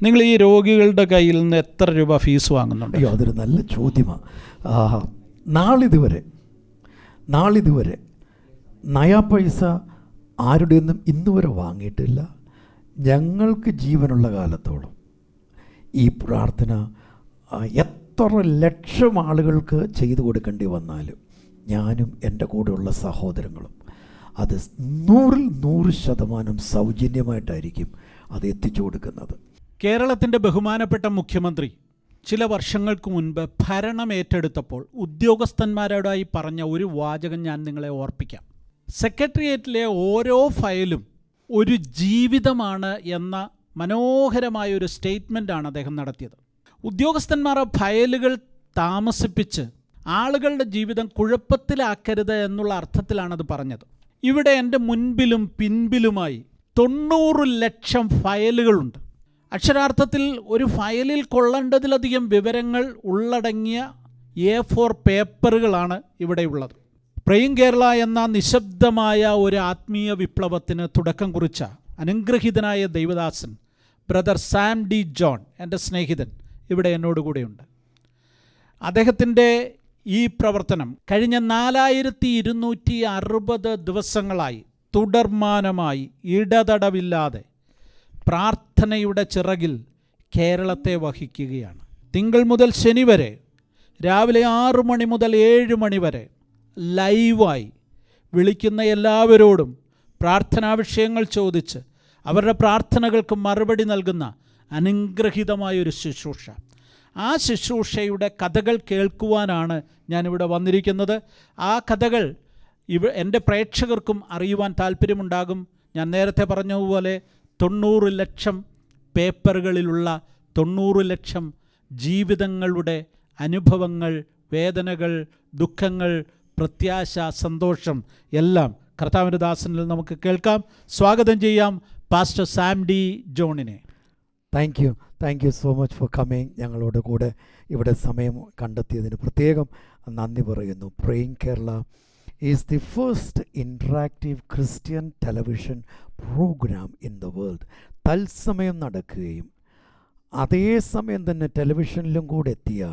നിങ്ങൾ ഈ രോഗികളുടെ കയ്യിൽ നിന്ന് എത്ര രൂപ ഫീസ് വാങ്ങുന്നുണ്ട്? അയ്യോ, അതൊരു നല്ല ചോദ്യമാണ്. നാളിതുവരെ നയാ പൈസ ആരുടെ നിന്നും ഇന്നുവരെ വാങ്ങിയിട്ടില്ല. ഞങ്ങൾക്ക് ജീവനുള്ള കാലത്തോളം ഈ പ്രാർത്ഥന എത്ര ലക്ഷം ആളുകൾക്ക് ചെയ്തു കൊടുക്കേണ്ടി വന്നാലും ഞാനും എൻ്റെ കൂടെയുള്ള സഹോദരങ്ങളും അത് 100% സൗജന്യമായിട്ടായിരിക്കും അത് എത്തിച്ചു കൊടുക്കുന്നത്. കേരളത്തിൻ്റെ ബഹുമാനപ്പെട്ട മുഖ്യമന്ത്രി ചില വർഷങ്ങൾക്ക് മുൻപ് ഭരണം ഏറ്റെടുത്തപ്പോൾ ഉദ്യോഗസ്ഥന്മാരോടായി പറഞ്ഞ ഒരു വാചകം ഞാൻ നിങ്ങളെ ഓർപ്പിക്കാം. സെക്രട്ടേറിയറ്റിലെ ഓരോ ഫയലും ഒരു ജീവിതമാണ് എന്ന മനോഹരമായൊരു സ്റ്റേറ്റ്മെൻറ്റാണ് അദ്ദേഹം നടത്തിയത്. ഉദ്യോഗസ്ഥന്മാർ ആ ഫയലുകൾ താമസിപ്പിച്ച് ആളുകളുടെ ജീവിതം കുഴപ്പത്തിലാക്കരുത് എന്നുള്ള അർത്ഥത്തിലാണത് പറഞ്ഞത്. ഇവിടെ എൻ്റെ മുൻപിലും പിൻപിലുമായി 90 ലക്ഷം ഫയലുകളുണ്ട്. അക്ഷരാർത്ഥത്തിൽ ഒരു ഫയലിൽ കൊള്ളേണ്ടതിലധികം വിവരങ്ങൾ ഉള്ളടങ്ങിയ A4 പേപ്പറുകളാണ് ഇവിടെയുള്ളത്. പ്രേയിങ് കേരള എന്ന നിശബ്ദമായ ഒരു ആത്മീയ വിപ്ലവത്തിന് തുടക്കം കുറിച്ച അനുഗ്രഹീതനായ ദൈവദാസൻ ബ്രദർ സാം ഡി ജോൺ, എൻ്റെ സ്നേഹിതൻ, ഇവിടെ എന്നോടുകൂടെയുണ്ട്. അദ്ദേഹത്തിൻ്റെ ഈ പ്രവർത്തനം കഴിഞ്ഞ 4260 ദിവസങ്ങളായി തുടർമാനമായി ഇടതടവില്ലാതെ പ്രാർത്ഥനയുടെ ചിറകിൽ കേരളത്തെ വഹിക്കുകയാണ്. തിങ്കൾ മുതൽ ശനി വരെ രാവിലെ 6 മണി മുതൽ 7 മണി വരെ ലൈവായി വിളിക്കുന്ന എല്ലാവരോടും പ്രാർത്ഥനാ വിഷയങ്ങൾ ചോദിച്ച് അവരുടെ പ്രാർത്ഥനകൾക്ക് മറുപടി നൽകുന്ന അനുഗ്രഹീതമായൊരു ശുശ്രൂഷ. ആ ശുശ്രൂഷയുടെ കഥകൾ കേൾക്കുവാനാണ് ഞാനിവിടെ വന്നിരിക്കുന്നത്. ആ കഥകൾ എൻ്റെ പ്രേക്ഷകർക്കും അറിയുവാൻ താല്പര്യമുണ്ടാകും. ഞാൻ നേരത്തെ പറഞ്ഞതുപോലെ 90 ലക്ഷം പേപ്പറുകളിലുള്ള 90 ലക്ഷം ജീവിതങ്ങളുടെ അനുഭവങ്ങൾ, വേദനകൾ, ദുഃഖങ്ങൾ, പ്രത്യാശ, സന്തോഷം എല്ലാം കർത്താവിൻ്റെ ദാസനിൽ നമുക്ക് കേൾക്കാം. സ്വാഗതം ചെയ്യാം പാസ്റ്റർ സാം ഡി ജോണിനെ. Thank you so much for coming. ഞങ്ങളോട് കൂടെ ഇവിടെ സമയം കണ്ടെത്തിയതിന് പ്രത്യേകം നന്ദി പറയുന്നു. Praying Kerala is the first interactive Christian television programme in the world. തത്സമയം നടക്കുകയും അതേസമയം തന്നെ ടെലിവിഷനിലും കൂടെ എത്തിയ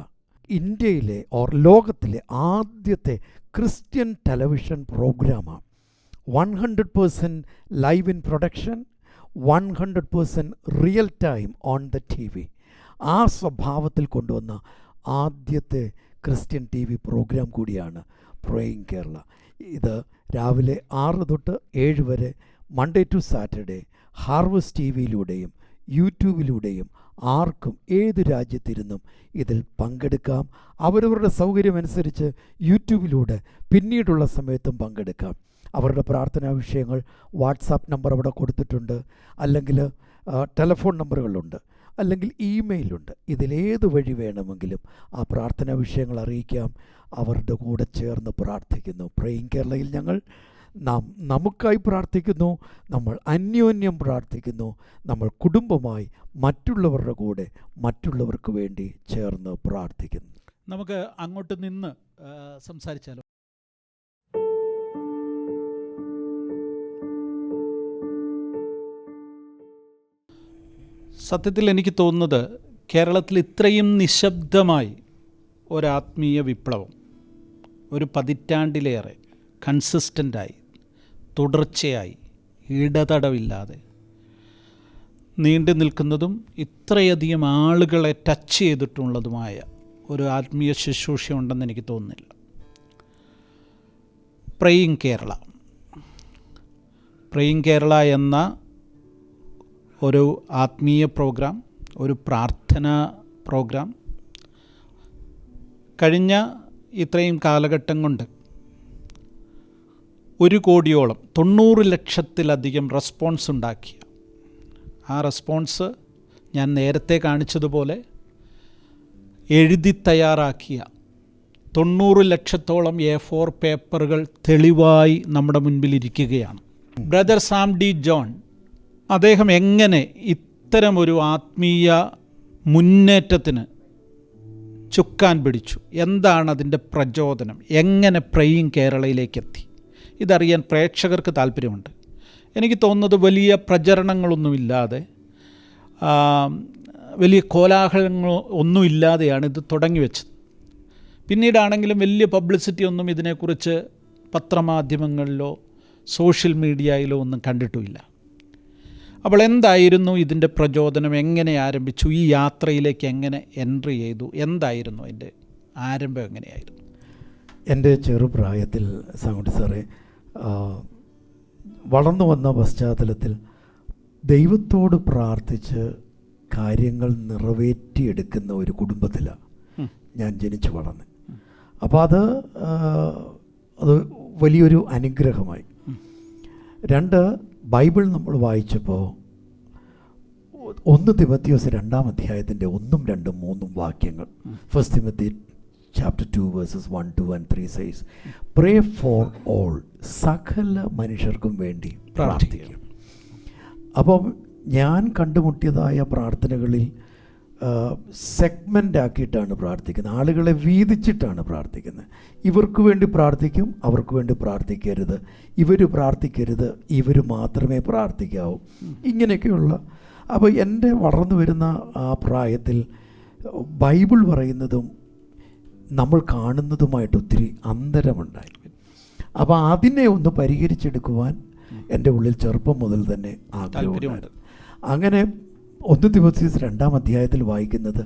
ഇന്ത്യയിലെ ലോകത്തിലെ ആദ്യത്തെ ക്രിസ്ത്യൻ ടെലിവിഷൻ പ്രോഗ്രാമാണ്. 100% live in production, 100% real time on the TV. ആ സ്വഭാവത്തിൽ കൊണ്ടുവന്ന ആദ്യത്തെ ക്രിസ്ത്യൻ TV പ്രോഗ്രാം കൂടിയാണ് പ്രേയിങ് കേരള. ഇത് രാവിലെ 6 തൊട്ട് 7 വരെ മൺഡേ ടു സാറ്റർഡേ ഹാർവസ്റ്റ് TVയിലൂടെയും യൂട്യൂബിലൂടെയും ആർക്കും ഏത് രാജ്യത്തിരുന്നും ഇതിൽ പങ്കെടുക്കാം. അവരവരുടെ സൗകര്യമനുസരിച്ച് യൂട്യൂബിലൂടെ പിന്നീടുള്ള സമയത്തും പങ്കെടുക്കാം. അവരുടെ പ്രാർത്ഥനാ വിഷയങ്ങൾ വാട്സാപ്പ് നമ്പർ അവിടെ കൊടുത്തിട്ടുണ്ട്, അല്ലെങ്കിൽ ടെലിഫോൺ നമ്പറുകളുണ്ട്, അല്ലെങ്കിൽ ഇമെയിലുണ്ട്. ഇതിലേത് വഴി വേണമെങ്കിലും ആ പ്രാർത്ഥനാ വിഷയങ്ങൾ അറിയിക്കാം. അവരുടെ കൂടെ ചേർന്ന് പ്രാർത്ഥിക്കുന്നു. പ്രേയിങ് കേരളയിൽ ഞങ്ങൾ നമുക്കായി പ്രാർത്ഥിക്കുന്നു, നമ്മൾ അന്യോന്യം പ്രാർത്ഥിക്കുന്നു, നമ്മൾ കുടുംബമായി മറ്റുള്ളവരുടെ കൂടെ മറ്റുള്ളവർക്ക് വേണ്ടി ചേർന്ന് പ്രാർത്ഥിക്കുന്നു. നമുക്ക് അങ്ങോട്ട് നിന്ന് സംസാരിച്ചാലോ? സത്യത്തിൽ എനിക്ക് തോന്നുന്നത് കേരളത്തിൽ ഇത്രയും നിശബ്ദമായി ഒരാത്മീയ വിപ്ലവം ഒരു പതിറ്റാണ്ടിലേറെ കൺസിസ്റ്റൻ്റായി തുടർച്ചയായി ഇടതടവില്ലാതെ നീണ്ടു നിൽക്കുന്നതും ഇത്രയധികം ആളുകളെ ടച്ച് ചെയ്തിട്ടുള്ളതുമായ ഒരു ആത്മീയ ശുശ്രൂഷ ഉണ്ടെന്ന് എനിക്ക് തോന്നുന്നില്ല. പ്രേയിങ് കേരള എന്ന ഒരു ആത്മീയ പ്രോഗ്രാം, ഒരു പ്രാർത്ഥനാ പ്രോഗ്രാം കഴിഞ്ഞ ഇത്രയും കാലഘട്ടം കൊണ്ട് 1 കോടിയോളം 90 ലക്ഷത്തിലധികം റെസ്പോൺസ് ഉണ്ടാക്കിയ ആ റെസ്പോൺസ് ഞാൻ നേരത്തെ കാണിച്ചതുപോലെ എഴുതി തയ്യാറാക്കിയ 90 ലക്ഷത്തോളം A4 പേപ്പറുകൾ തെളിവായി നമ്മുടെ മുൻപിലിരിക്കുകയാണ്. ബ്രദർ സാം ഡി ജോൺ അദ്ദേഹം എങ്ങനെ ഇത്തരമൊരു ആത്മീയ മുന്നേറ്റത്തിന് ചുക്കാൻ പിടിച്ചു, എന്താണ് അതിൻ്റെ പ്രചോദനം, എങ്ങനെ പ്രേയിങ് കേരളയിലേക്കെത്തി, ഇതറിയാൻ പ്രേക്ഷകർക്ക് താല്പര്യമുണ്ട്. എനിക്ക് തോന്നുന്നത് വലിയ പ്രചരണങ്ങളൊന്നുമില്ലാതെ വലിയ കോലാഹലങ്ങളോ ഒന്നുമില്ലാതെയാണ് ഇത് തുടങ്ങി വെച്ചത്. പിന്നീടാണെങ്കിലും വലിയ പബ്ലിസിറ്റി ഒന്നും ഇതിനെക്കുറിച്ച് പത്രമാധ്യമങ്ങളിലോ സോഷ്യൽ മീഡിയയിലോ ഒന്നും കണ്ടിട്ടുമില്ല. അപ്പോൾ എന്തായിരുന്നു ഇതിൻ്റെ പ്രചോദനം? എങ്ങനെ ആരംഭിച്ചു? ഈ യാത്രയിലേക്ക് എങ്ങനെ എൻട്രി ചെയ്തു? എന്തായിരുന്നു അതിൻ്റെ ആരംഭം? എങ്ങനെയായിരുന്നു? എൻ്റെ ചെറുപ്രായത്തിൽ സാങ്കുട്ടി സാറേ, വളർന്നു വന്ന പശ്ചാത്തലത്തിൽ ദൈവത്തോട് പ്രാർത്ഥിച്ച് കാര്യങ്ങൾ നിറവേറ്റിയെടുക്കുന്ന ഒരു കുടുംബത്തിലാണ് ഞാൻ ജനിച്ചു വളർന്നത്. അപ്പോൾ അത് വലിയൊരു അനുഗ്രഹമായി. 2, ബൈബിൾ നമ്മൾ വായിച്ചപ്പോൾ 1 തിമോത്തിയോസ് 2-ാം അധ്യായത്തിൻ്റെ 1, 2, 3 വാക്യങ്ങൾ, 1 Timothy chapter 2 verses 1, 2 and 3 says, pray for all, സകല മനുഷ്യർക്കും വേണ്ടി പ്രാർത്ഥിക്കും. അപ്പം ഞാൻ കണ്ടുമുട്ടിയതായ പ്രാർത്ഥനകളിൽ സെഗ്മെൻ്റ് ആക്കിയിട്ടാണ് പ്രാർത്ഥിക്കുന്നത്, ആളുകളെ വീതിച്ചിട്ടാണ് പ്രാർത്ഥിക്കുന്നത്. ഇവർക്ക് വേണ്ടി പ്രാർത്ഥിക്കും, അവർക്ക് വേണ്ടി പ്രാർത്ഥിക്കരുത്, ഇവർ പ്രാർത്ഥിക്കരുത്, ഇവർ മാത്രമേ പ്രാർത്ഥിക്കാവൂ, ഇങ്ങനെയൊക്കെയുള്ള. അപ്പോൾ എൻ്റെ വളർന്നു വരുന്ന ആ പ്രായത്തിൽ ബൈബിൾ പറയുന്നതും നമ്മൾ കാണുന്നതുമായിട്ട് ഒത്തിരി അന്തരമുണ്ടായി. അപ്പോൾ അതിനെ ഒന്ന് പരിഹരിച്ചെടുക്കുവാൻ എൻ്റെ ഉള്ളിൽ ചെറുപ്പം മുതൽ തന്നെ ആഗ്രഹമുണ്ട്. അങ്ങനെ 1 തിമോത്തിയോസ് 2-ാം അധ്യായത്തിൽ വായിക്കുന്നത്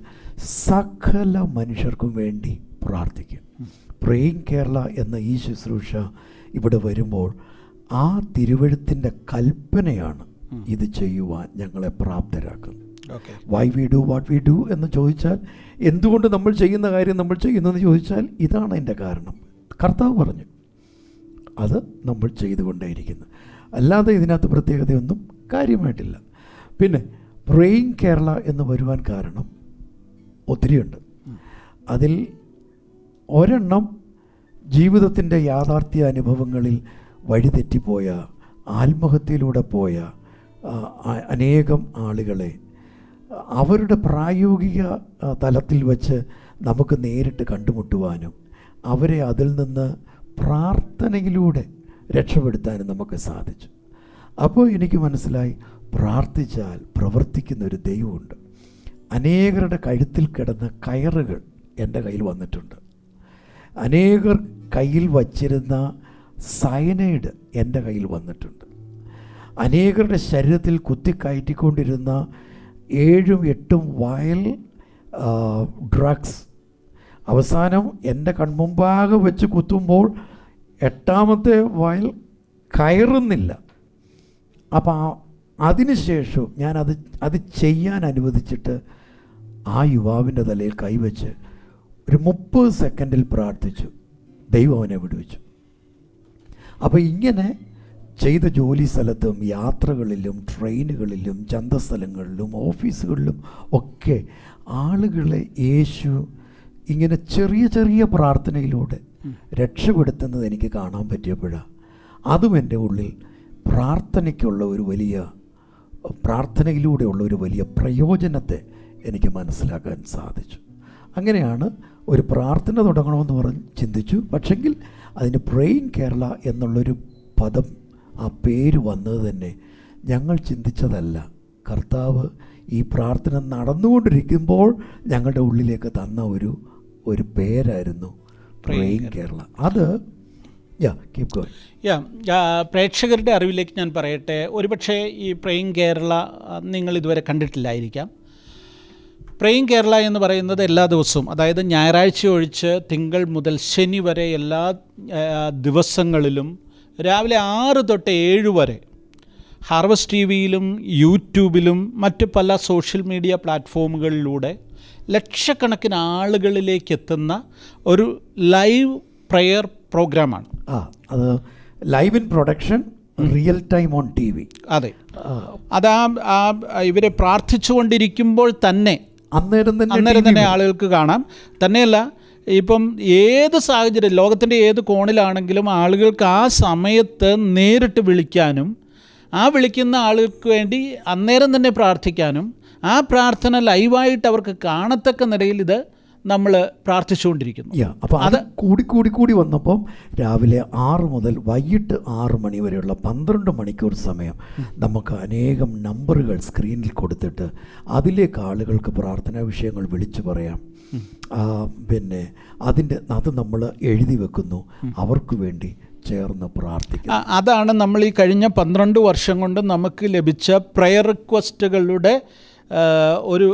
സകല മനുഷ്യർക്കും വേണ്ടി പ്രാർത്ഥിക്കും. പ്രേയിങ് കേരള എന്ന ഈ ശുശ്രൂഷ ഇവിടെ വരുമ്പോൾ ആ തിരുവെഴുത്തിൻ്റെ കൽപ്പനയാണ് ഇത് ചെയ്യുവാൻ ഞങ്ങളെ പ്രാപ്തരാക്കുന്നത്. Why we do what we do എന്ന് ചോദിച്ചാൽ, എന്തുകൊണ്ട് നമ്മൾ ചെയ്യുന്ന കാര്യം നമ്മൾ ചെയ്യുന്നതെന്ന് ചോദിച്ചാൽ, ഇതാണ് എൻ്റെ കാരണം. കർത്താവ് പറഞ്ഞു, അത് നമ്മൾ ചെയ്തുകൊണ്ടേയിരിക്കുന്നു. അല്ലാതെ ഇതിനകത്ത് പ്രത്യേകതയൊന്നും കാര്യമായിട്ടില്ല. പിന്നെ പ്രേയിങ് കേരള എന്ന് വരുവാൻ കാരണം ഒത്തിരിയുണ്ട്. അതിൽ ഒരെണ്ണം ജീവിതത്തിൻ്റെ യാഥാർത്ഥ്യ അനുഭവങ്ങളിൽ വഴിതെറ്റിപ്പോയ, ആത്മഹത്യയിലൂടെ പോയ അനേകം ആളുകളെ അവരുടെ പ്രായോഗിക തലത്തിൽ വച്ച് നമുക്ക് നേരിട്ട് കണ്ടുമുട്ടുവാനും അവരെ അതിൽ നിന്ന് പ്രാർത്ഥനയിലൂടെ രക്ഷപ്പെടുത്താനും നമുക്ക് സാധിച്ചു. അപ്പോൾ എനിക്ക് മനസ്സിലായി, പ്രാർത്ഥിച്ചാൽ പ്രവർത്തിക്കുന്ന ഒരു ദൈവമുണ്ട്. അനേകരുടെ കഴുത്തിൽ കിടന്ന കയറുകൾ എൻ്റെ കയ്യിൽ വന്നിട്ടുണ്ട്. അനേകർ കയ്യിൽ വച്ചിരുന്ന സയനൈഡ് എൻ്റെ കയ്യിൽ വന്നിട്ടുണ്ട്. അനേകരുടെ ശരീരത്തിൽ കുത്തിക്കയറ്റിക്കൊണ്ടിരുന്ന 7, 8 വയൽ ഡ്രഗ്സ് അവസാനം എൻ്റെ കൺമുമ്പാകെ വെച്ച് കുത്തുമ്പോൾ 8ാമത്തെ വയൽ കയറുന്നില്ല. അപ്പോൾ അതിനുശേഷം അത് ചെയ്യാൻ അനുവദിച്ചിട്ട് ആ യുവാവിൻ്റെ തലയിൽ കൈവച്ച് ഒരു 30 സെക്കൻഡിൽ പ്രാർത്ഥിച്ചു. ദൈവം അവനെ വിടുവിച്ചു. അപ്പോൾ ഇങ്ങനെ ചെയ്ത ജോലി സ്ഥലത്തും യാത്രകളിലും ട്രെയിനുകളിലും ചന്തസ്ഥലങ്ങളിലും ഓഫീസുകളിലും ഒക്കെ ആളുകളെ യേശു ഇങ്ങനെ ചെറിയ ചെറിയ പ്രാർത്ഥനയിലൂടെ രക്ഷപ്പെടുത്തുന്നത് എനിക്ക് കാണാൻ പറ്റിയപ്പോഴാണ് അതും എൻ്റെ ഉള്ളിൽ പ്രാർത്ഥനയിലൂടെയുള്ള ഒരു വലിയ പ്രയോജനത്തെ എനിക്ക് മനസ്സിലാക്കാൻ സാധിച്ചു. അങ്ങനെയാണ് ഒരു പ്രാർത്ഥന തുടങ്ങണമെന്ന് പറഞ്ഞ് ചിന്തിച്ചു. പക്ഷെങ്കിൽ അതിന് പ്രേയിങ് കേരള എന്നുള്ളൊരു പദം, ആ പേര് വന്നത് തന്നെ ഞങ്ങൾ ചിന്തിച്ചതല്ല. കർത്താവ് ഈ പ്രാർത്ഥന നടന്നുകൊണ്ടിരിക്കുമ്പോൾ ഞങ്ങളുടെ ഉള്ളിലേക്ക് തന്ന ഒരു പേരായിരുന്നു പ്രേയിങ് കേരള. അത് പ്രേക്ഷകരുടെ അറിവിലേക്ക് ഞാൻ പറയട്ടെ, ഒരുപക്ഷെ ഈ പ്രേയിങ് കേരള നിങ്ങൾ ഇതുവരെ കണ്ടിട്ടില്ലായിരിക്കാം. പ്രേയിങ് കേരള എന്ന് പറയുന്നത് എല്ലാ ദിവസവും, അതായത് ഞായറാഴ്ച ഒഴിച്ച് തിങ്കൾ മുതൽ ശനി വരെ എല്ലാ ദിവസങ്ങളിലും രാവിലെ 6 തൊട്ട് 7 വരെ ഹാർവസ്റ്റ് ടിവിയിലും യൂട്യൂബിലും മറ്റ് പല സോഷ്യൽ മീഡിയ പ്ലാറ്റ്ഫോമുകളിലൂടെ ലക്ഷക്കണക്കിന് ആളുകളിലേക്ക് എത്തുന്ന ഒരു ലൈവ് പ്രെയർ പ്രോഗ്രാമാണ്. അത് live in production, real time on T V. അതെ, അത് ഇവരെ പ്രാർത്ഥിച്ചുകൊണ്ടിരിക്കുമ്പോൾ തന്നെ അന്നേരം തന്നെ ആളുകൾക്ക് കാണാം. തന്നെയല്ല, ഇപ്പം ഏത് സാഹചര്യം, ലോകത്തിൻ്റെ ഏത് കോണിലാണെങ്കിലും ആളുകൾക്ക് ആ സമയത്ത് നേരിട്ട് വിളിക്കാനും ആ വിളിക്കുന്ന ആളുകൾക്ക് വേണ്ടി അന്നേരം തന്നെ പ്രാർത്ഥിക്കാനും ആ പ്രാർത്ഥന ലൈവായിട്ട് അവർക്ക് കാണത്തക്ക നിലയിൽ ഇത് നമ്മൾ പ്രാർത്ഥിച്ചുകൊണ്ടിരിക്കുന്നു. അപ്പോൾ അത് കൂടി വന്നപ്പം രാവിലെ 6 മുതൽ വൈകിട്ട് 6 മണി വരെയുള്ള 12 മണിക്കൂർ സമയം നമുക്ക് അനേകം നമ്പറുകൾ സ്ക്രീനിൽ കൊടുത്തിട്ട് അതിലേക്ക് ആളുകൾക്ക് പ്രാർത്ഥനാ വിഷയങ്ങൾ വിളിച്ചു പറയാം. പിന്നെ അത് നമ്മൾ എഴുതി വെക്കുന്നു, അവർക്ക് വേണ്ടി ചേർന്ന് പ്രാർത്ഥിക്കും. അതാണ് നമ്മൾ ഈ കഴിഞ്ഞ 12 വർഷം കൊണ്ട് നമുക്ക് ലഭിച്ച പ്രയർ റിക്വസ്റ്റുകളുടെ ഒരു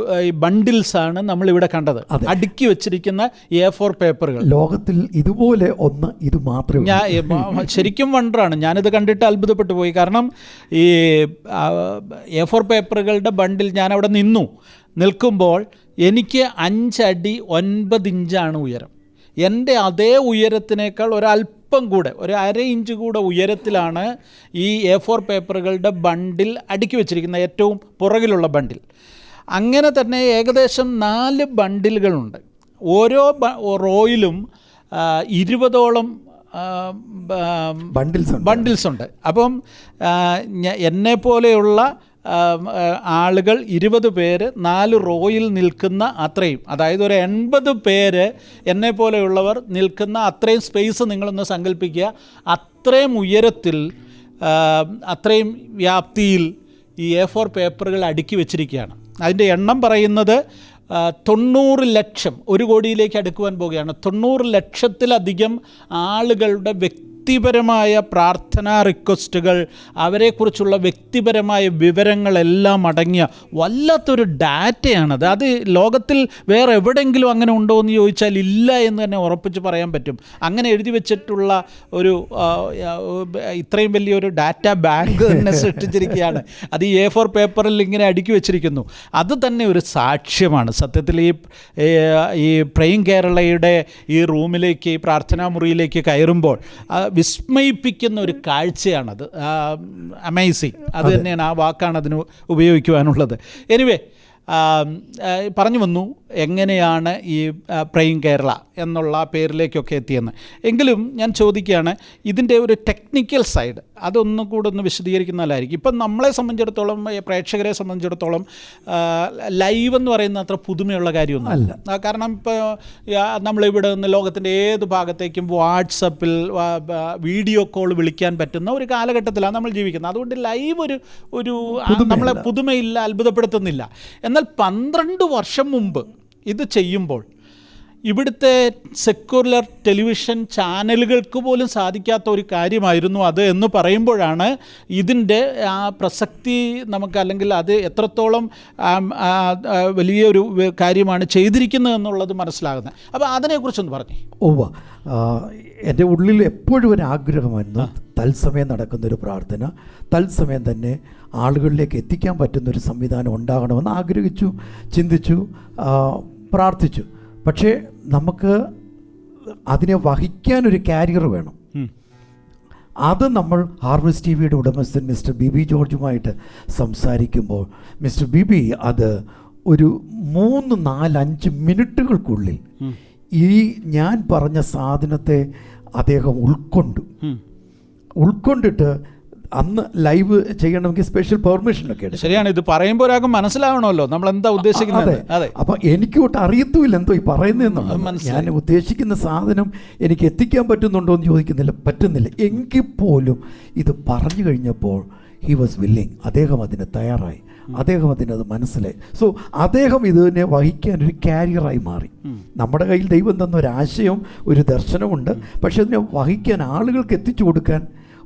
ബണ്ടിൽസാണ് നമ്മളിവിടെ കണ്ടത്. അടുക്കി വെച്ചിരിക്കുന്ന A4 പേപ്പറുകൾ. ലോകത്തിൽ ഇതുപോലെ ഒന്ന് ഇത് മാത്രമേ. ഞാൻ ശരിക്കും വണ്ടറാണ്, ഞാനിത് കണ്ടിട്ട് അത്ഭുതപ്പെട്ടു പോയി. കാരണം ഈ A4 പേപ്പറുകളുടെ ബണ്ടിൽ ഞാൻ അവിടെ നിൽക്കുമ്പോൾ എനിക്ക് 5 അടി 9 ഇഞ്ചാണ് ഉയരം. എൻ്റെ അതേ ഉയരത്തിനേക്കാൾ ഒരല്പം കൂടെ, ഒരു അര ഇഞ്ച് കൂടെ ഉയരത്തിലാണ് ഈ A4 പേപ്പറുകളുടെ ബണ്ടിൽ അടുക്കി വെച്ചിരിക്കുന്ന, ഏറ്റവും പുറകിലുള്ള ബണ്ടിൽ. അങ്ങനെ തന്നെ ഏകദേശം 4 ബണ്ടിലുകളുണ്ട്. ഓരോ റോയിലും 20ഓളം ബണ്ടിൽസ് ഉണ്ട്. അപ്പം എന്നെപ്പോലെയുള്ള ആളുകൾ 20 പേര് 4 റോയിൽ നിൽക്കുന്ന അത്രയും, അതായത് ഒരു 80 പേര് എന്നെപ്പോലെയുള്ളവർ നിൽക്കുന്ന അത്രയും സ്പേസ് നിങ്ങളൊന്ന് സങ്കല്പിക്കുക. അത്രയും ഉയരത്തിൽ, അത്രയും വ്യാപ്തിയിൽ ഈ A4 പേപ്പറുകൾ അടുക്കി വെച്ചിരിക്കുകയാണ്. അതിൻ്റെ എണ്ണം പറയുന്നത് 90 ലക്ഷം, 1 കോടിയിലേക്ക് അടുക്കുവാൻ പോവുകയാണ്. 90 ലക്ഷത്തിലധികം ആളുകളുടെ വ്യക്തിപരമായ പ്രാർത്ഥനാ റിക്വസ്റ്റുകൾ, അവരെക്കുറിച്ചുള്ള വ്യക്തിപരമായ വിവരങ്ങളെല്ലാം അടങ്ങിയ വല്ലാത്തൊരു ഡാറ്റയാണത്. അത് ലോകത്തിൽ വേറെ എവിടെയെങ്കിലും അങ്ങനെ ഉണ്ടോ എന്ന് ചോദിച്ചാൽ ഇല്ല എന്ന് തന്നെ ഉറപ്പിച്ച് പറയാൻ പറ്റും. അങ്ങനെ എഴുതി വെച്ചിട്ടുള്ള ഒരു ഇത്രയും വലിയൊരു ഡാറ്റ ബാങ്ക് തന്നെ സൃഷ്ടിച്ചിരിക്കുകയാണ്. അത് ഈ A4 പേപ്പറിൽ ഇങ്ങനെ അടുക്കി വെച്ചിരിക്കുന്നു. അത് തന്നെ ഒരു സാക്ഷ്യമാണ്. സത്യത്തിൽ ഈ പ്രേയിങ് കേരളയുടെ ഈ റൂമിലേക്ക്, ഈ പ്രാർത്ഥനാ മുറിയിലേക്ക് കയറുമ്പോൾ വിസ്മയിപ്പിക്കുന്ന ഒരു കാഴ്ചയാണത്. അമേസിങ്, അത് തന്നെയാണ്, ആ വാക്കാണ് അതിന് ഉപയോഗിക്കുവാനുള്ളത്. എനിവേ, പറഞ്ഞു വന്നു എങ്ങനെയാണ് ഈ പ്രേയിങ് കേരള എന്നുള്ള പേരിലേക്കൊക്കെ എത്തിയെന്ന്. എങ്കിലും ഞാൻ ചോദിക്കുകയാണ്, ഇതിൻ്റെ ഒരു ടെക്നിക്കൽ സൈഡ് അതൊന്നും കൂടെ ഒന്ന് വിശദീകരിക്കുന്നതല്ലായിരിക്കും. ഇപ്പം നമ്മളെ സംബന്ധിച്ചിടത്തോളം, പ്രേക്ഷകരെ സംബന്ധിച്ചിടത്തോളം ലൈവ് എന്ന് പറയുന്ന അത്ര പുതുമയുള്ള കാര്യമൊന്നുമല്ല. കാരണം ഇപ്പോൾ നമ്മളിവിടെ നിന്ന് ലോകത്തിൻ്റെ ഏത് ഭാഗത്തേക്കും വാട്സപ്പിൽ വീഡിയോ കോൾ വിളിക്കാൻ പറ്റുന്ന ഒരു കാലഘട്ടത്തിലാണ് നമ്മൾ ജീവിക്കുന്നത്. അതുകൊണ്ട് ലൈവ് ഒരു നമ്മളെ പുതുമയില്ല, അത്ഭുതപ്പെടുത്തുന്നില്ല. എന്നാൽ 12 വർഷം മുമ്പ് ഇത് ചെയ്യുമ്പോൾ ഇവിടുത്തെ സെക്യുലർ ടെലിവിഷൻ ചാനലുകൾക്ക് പോലും സാധിക്കാത്ത ഒരു കാര്യമായിരുന്നു അത് എന്ന് പറയുമ്പോഴാണ് ഇതിൻ്റെ ആ പ്രസക്തി നമുക്ക്, അല്ലെങ്കിൽ അത് എത്രത്തോളം വലിയൊരു കാര്യമാണ് ചെയ്തിരിക്കുന്നത് എന്നുള്ളത് മനസ്സിലാകുന്നത്. അപ്പോൾ അതിനെക്കുറിച്ചൊന്ന് പറഞ്ഞു. എൻ്റെ ഉള്ളിൽ എപ്പോഴും ഒരു ആഗ്രഹമായിരുന്നു തത്സമയം നടക്കുന്നൊരു പ്രാർത്ഥന തത്സമയം തന്നെ ആളുകളിലേക്ക് എത്തിക്കാൻ പറ്റുന്നൊരു സംവിധാനം ഉണ്ടാകണമെന്ന് ആഗ്രഹിച്ചു, ചിന്തിച്ചു, പ്രാർത്ഥിച്ചു. പക്ഷേ നമുക്ക് അതിനെ വഹിക്കാനൊരു കാരിയർ വേണം. അത് നമ്മൾ ഹാർവസ്റ്റ് ടി വിയുടെ ഉടമസ്ഥൻ മിസ്റ്റർ ബിബി ജോർജുമായിട്ട് സംസാരിക്കുമ്പോൾ മിസ്റ്റർ ബിബി അത് ഒരു 3, 4, 5 മിനിറ്റുകൾക്കുള്ളിൽ ഈ ഞാൻ പറഞ്ഞ സാധനത്തെ അദ്ദേഹം ഉൾക്കൊണ്ടിട്ട് അന്ന് ലൈവ് ചെയ്യണമെങ്കിൽ സ്പെഷ്യൽ പെർമിഷനൊക്കെ എടുക്കും. ശരിയാണ്, ഇത് പറയുമ്പോൾ ഒരാൾക്ക് മനസ്സിലാവണമല്ലോ നമ്മൾ എന്താ ഉദ്ദേശിക്കുന്നത്. അതെ, അപ്പം എനിക്കോട്ട് അറിയത്തുമില്ല എന്തോ ഈ പറയുന്നതെന്നുള്ളത്. ഞാൻ ഉദ്ദേശിക്കുന്ന സാധനം എനിക്ക് എത്തിക്കാൻ പറ്റുന്നുണ്ടോ എന്ന് ചോദിക്കുന്നില്ല, പറ്റുന്നില്ല. എങ്കിൽ പോലും ഇത് പറഞ്ഞു കഴിഞ്ഞപ്പോൾ ഹി വാസ് വില്ലിങ്, അദ്ദേഹം അതിന് തയ്യാറായി, അദ്ദേഹം അതിനത് മനസ്സിലായി. സോ അദ്ദേഹം ഇതിനെ വഹിക്കാൻ ഒരു കാരിയറായി മാറി. നമ്മുടെ കയ്യിൽ ദൈവം തന്ന ഒരാശയം, ഒരു ദർശനമുണ്ട്, പക്ഷെ അതിനെ വഹിക്കാൻ, ആളുകൾക്ക് എത്തിച്ചു കൊടുക്കാൻ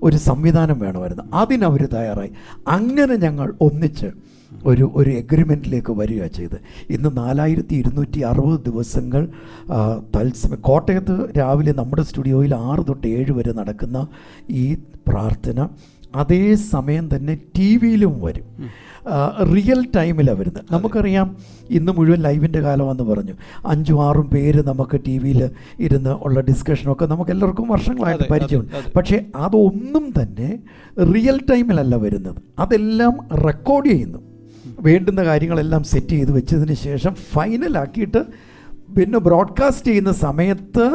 ഒരു സംവിധാനം വേണമായിരുന്നു. അതിനവർ തയ്യാറായി. അങ്ങനെ ഞങ്ങൾ ഒന്നിച്ച് ഒരു എഗ്രിമെൻറ്റിലേക്ക് വരിക ചെയ്ത് ഇന്ന് 4260 ദിവസങ്ങൾ തത്സമയം കോട്ടയത്ത് രാവിലെ നമ്മുടെ സ്റ്റുഡിയോയിൽ 6 തൊട്ട് 7 വരെ നടക്കുന്ന ഈ പ്രാർത്ഥന അതേ സമയം തന്നെ ടി വിയിലും വരും. റിയൽ ടൈമിലാണ് വരുന്നത്. നമുക്കറിയാം ഇന്ന് മുഴുവൻ ലൈവിൻ്റെ കാലമെന്ന് പറഞ്ഞു. 5-6 പേര് നമുക്ക് ടി വിയിൽ ഇരുന്ന് ഉള്ള ഡിസ്കഷനൊക്കെ നമുക്ക് എല്ലാവർക്കും വർഷങ്ങളായിട്ട് പരിചയമുണ്ട്. പക്ഷേ അതൊന്നും തന്നെ റിയൽ ടൈമിലല്ല വരുന്നത്. അതെല്ലാം റെക്കോർഡ് ചെയ്യുന്നു. വേണ്ടുന്ന കാര്യങ്ങളെല്ലാം സെറ്റ് ചെയ്ത് വെച്ചതിന് ശേഷം ഫൈനലാക്കിയിട്ട് പിന്നെ ബ്രോഡ്കാസ്റ്റ് ചെയ്യുന്ന സമയത്ത്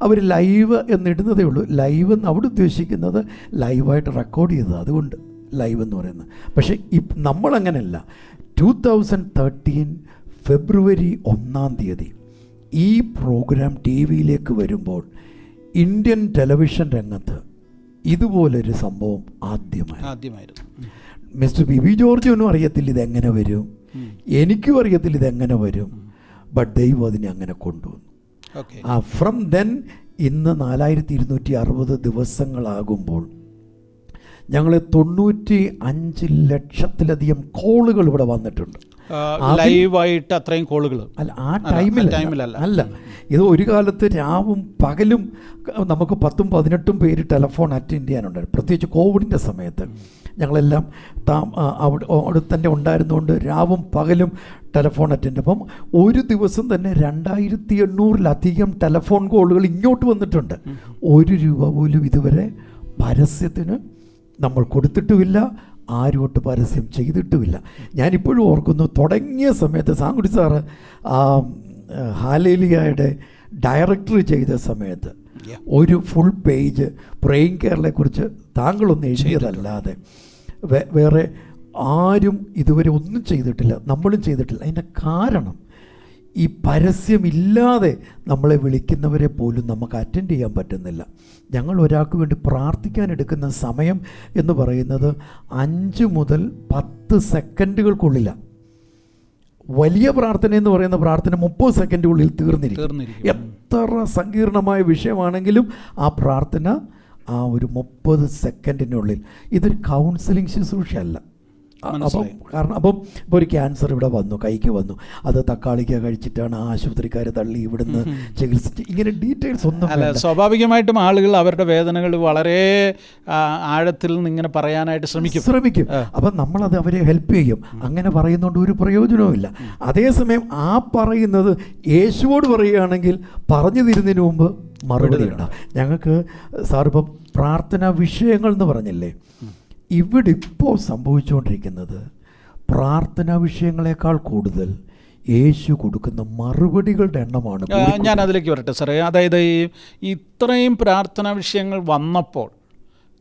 അവർ ലൈവ് എന്നിടുന്നതേ ഉള്ളൂ. ലൈവ് എന്ന് അവിടെ ഉദ്ദേശിക്കുന്നത് ലൈവായിട്ട് റെക്കോർഡ് ചെയ്തത്, അതുകൊണ്ട് ലൈവ് എന്ന് പറയുന്നത്. പക്ഷേ നമ്മളങ്ങനെയല്ല. 2013 ഫെബ്രുവരി 1-ാം തീയതി ഈ പ്രോഗ്രാം ടി വിയിലേക്ക് വരുമ്പോൾ ഇന്ത്യൻ ടെലിവിഷൻ രംഗത്ത് ഇതുപോലൊരു സംഭവം ആദ്യമായിരുന്നു. മിസ്റ്റർ പി വി ജോർജിനും അറിയത്തില്ല ഇതെങ്ങനെ വരും, എനിക്കും അറിയത്തില്ല ഇതെങ്ങനെ വരും. ബട്ട് ദൈവം അതിനെ അങ്ങനെ കൊണ്ടുവന്നു. ഫ്രം ദെൻ ഇന്ന് 4260 ദിവസങ്ങളാകുമ്പോൾ ഞങ്ങൾ 95 ലക്ഷത്തിലധികം കോളുകൾ ഇവിടെ വന്നിട്ടുണ്ട്. ലൈവായിട്ട് അത്രയും കോളുകൾ അല്ല, ആ ടൈമിലല്ല. ഇത് ഒരു കാലത്ത് രാവും പകലും നമുക്ക് 10ഉം 18ഉം പേര് ടെലിഫോൺ അറ്റൻഡ് ചെയ്യാനുണ്ടായിരുന്നു. പ്രത്യേകിച്ച് കോവിഡിൻ്റെ സമയത്ത് ഞങ്ങളെല്ലാം അവിടെ തന്നെ ഉണ്ടായിരുന്നുകൊണ്ട് രാവും പകലും ടെലിഫോൺ അറ്റൻഡ്. അപ്പം ഒരു ദിവസം തന്നെ 2800-ലധികം ടെലിഫോൺ കോളുകൾ ഇങ്ങോട്ട് വന്നിട്ടുണ്ട്. ₹1 പോലും ഇതുവരെ പരസ്യത്തിന് നമ്മൾ കൊടുത്തിട്ടുമില്ല, ആരോട്ട് പരസ്യം ചെയ്തിട്ടുമില്ല. ഞാനിപ്പോഴും ഓർക്കുന്നു, തുടങ്ങിയ സമയത്ത് സാങ്കുടി സാറ് ഹാലേലിയയുടെ ഡയറക്ടർ ചെയ്ത സമയത്ത് ഒരു ഫുൾ പേജ് പ്രേയിങ് കേരളയെക്കുറിച്ച് താങ്കളൊന്നും എഴുതിയതല്ലാതെ വേറെ ആരും ഇതുവരെ ഒന്നും ചെയ്തിട്ടില്ല, നമ്മളും ചെയ്തിട്ടില്ല. അതിൻ്റെ കാരണം ഈ പരസ്യമില്ലാതെ നമ്മളെ വിളിക്കുന്നവരെ പോലും നമുക്ക് അറ്റൻഡ് ചെയ്യാൻ പറ്റുന്നില്ല. ഞങ്ങൾ ഒരാൾക്ക് വേണ്ടി പ്രാർത്ഥിക്കാൻ എടുക്കുന്ന സമയം എന്ന് പറയുന്നത് 5 മുതൽ 10 സെക്കൻഡുകൾക്കുള്ളിലാണ്. വലിയ പ്രാർത്ഥന എന്ന് പറയുന്ന പ്രാർത്ഥന 30 സെക്കൻഡുള്ളിൽ തീർന്നിരിക്കും. എത്ര സങ്കീർണമായ വിഷയമാണെങ്കിലും ആ പ്രാർത്ഥന ആ ഒരു 30 സെക്കൻഡിനുള്ളിൽ. ഇതൊരു കൗൺസിലിംഗ് ശുശ്രൂഷയല്ല. അപ്പം ഇപ്പോൾ ഒരു ക്യാൻസർ ഇവിടെ വന്നു, കൈക്ക് വന്നു, അത് തക്കാളിക്ക കഴിച്ചിട്ടാണ് ആശുപത്രിക്കാർ തള്ളി ഇവിടുന്ന് ചികിത്സിച്ച്, ഇങ്ങനെ ഡീറ്റെയിൽസ് ഒന്നും അല്ല. സ്വാഭാവികമായിട്ടും ആളുകൾ അവരുടെ വേദനകൾ വളരെ ആഴത്തിൽ നിന്ന് ഇങ്ങനെ പറയാനായിട്ട് ശ്രമിക്കും. അപ്പം നമ്മളത് അവരെ ഹെൽപ്പ് ചെയ്യും. അങ്ങനെ പറയുന്നതുകൊണ്ട് ഒരു പ്രയോജനവുമില്ല. അതേസമയം ആ പറയുന്നത് യേശുവോട് പറയുകയാണെങ്കിൽ പറഞ്ഞു തരുന്നതിന് മുമ്പ് മറുപടി ഉണ്ടാകും. ഞങ്ങൾക്ക് സാറിപ്പം പ്രാർത്ഥനാ വിഷയങ്ങൾ എന്ന് പറഞ്ഞില്ലേ, ഇവിടെ ഇപ്പോൾ സംഭവിച്ചുകൊണ്ടിരിക്കുന്നത് പ്രാർത്ഥനാ വിഷയങ്ങളെക്കാൾ കൂടുതൽ യേശു കൊടുക്കുന്ന മറുപടികളുടെ എണ്ണമാണ്. ഞാൻ അതിലേക്ക് വരട്ടെ സാറേ. അതായത് ഇത്രയും പ്രാർത്ഥനാ വിഷയങ്ങൾ വന്നപ്പോൾ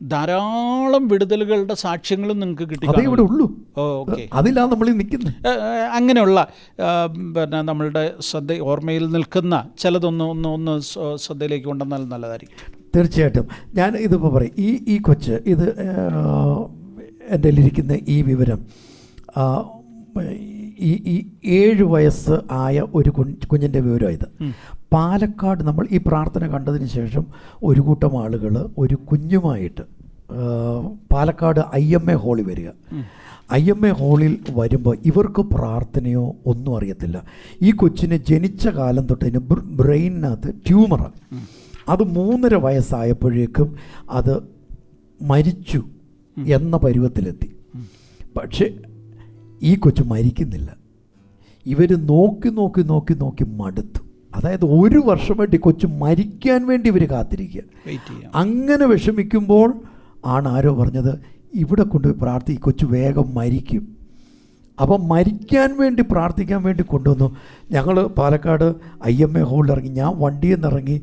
ധാരാളം വിടുതലുകളുടെ സാക്ഷ്യങ്ങളും നിങ്ങൾക്ക് കിട്ടി. അതേ ഇവിടെ ഉള്ളൂ. ഓക്കെ, അതിലാണ് നമ്മൾ നിൽക്കുന്നത്. അങ്ങനെയുള്ള പിന്നെ നമ്മളുടെ ഓർമ്മയിൽ നിൽക്കുന്ന ചിലതൊന്ന് ശ്രദ്ധയിലേക്ക് കൊണ്ടുവന്നാൽ നല്ലതായിരിക്കും. തീർച്ചയായിട്ടും. ഞാൻ ഇതിപ്പോൾ പറയും, ഈ കൊച്ച് ഇത് എൻ്റെ ഇരിക്കുന്ന ഈ വിവരം ഈ 7 വയസ്സ് ആയ ഒരു കുഞ്ഞിൻ്റെ വിവരം. ഇത് പാലക്കാട് നമ്മൾ ഈ പ്രാർത്ഥന കണ്ടതിന് ശേഷം ഒരു കൂട്ടം ആളുകൾ ഒരു കുഞ്ഞുമായിട്ട് പാലക്കാട് IMA ഹാളിൽ വരിക. IMA ഹാളിൽ വരുമ്പോൾ ഇവർക്ക് പ്രാർത്ഥനയോ ഒന്നും അറിയത്തില്ല. ഈ കൊച്ചിന് ജനിച്ച കാലം തൊട്ടതിന് ബ്രെയിനകത്ത് ട്യൂമറാണ്. അത് 3.5 വയസ്സായപ്പോഴേക്കും അത് മരിച്ചു എന്ന പരുവത്തിലെത്തി. പക്ഷെ ഈ കൊച്ചു മരിക്കുന്നില്ല. ഇവർ നോക്കി മടുത്തു. അതായത് 1 വർഷമായിട്ട് ഈ കൊച്ചു മരിക്കാൻ വേണ്ടി ഇവർ കാത്തിരിക്കുക. അങ്ങനെ വിഷമിക്കുമ്പോൾ ആണ് ആരോ പറഞ്ഞത്, ഇവിടെ കൊണ്ടുപോയി പ്രാർത്ഥി, ഈ കൊച്ചു വേഗം മരിക്കും. അപ്പം മരിക്കാൻ വേണ്ടി പ്രാർത്ഥിക്കാൻ വേണ്ടി കൊണ്ടുവന്നു. ഞങ്ങൾ പാലക്കാട് IMA ഹാളിൽ ഇറങ്ങി. ഞാൻ വണ്ടിയിൽ നിന്ന് ഇറങ്ങി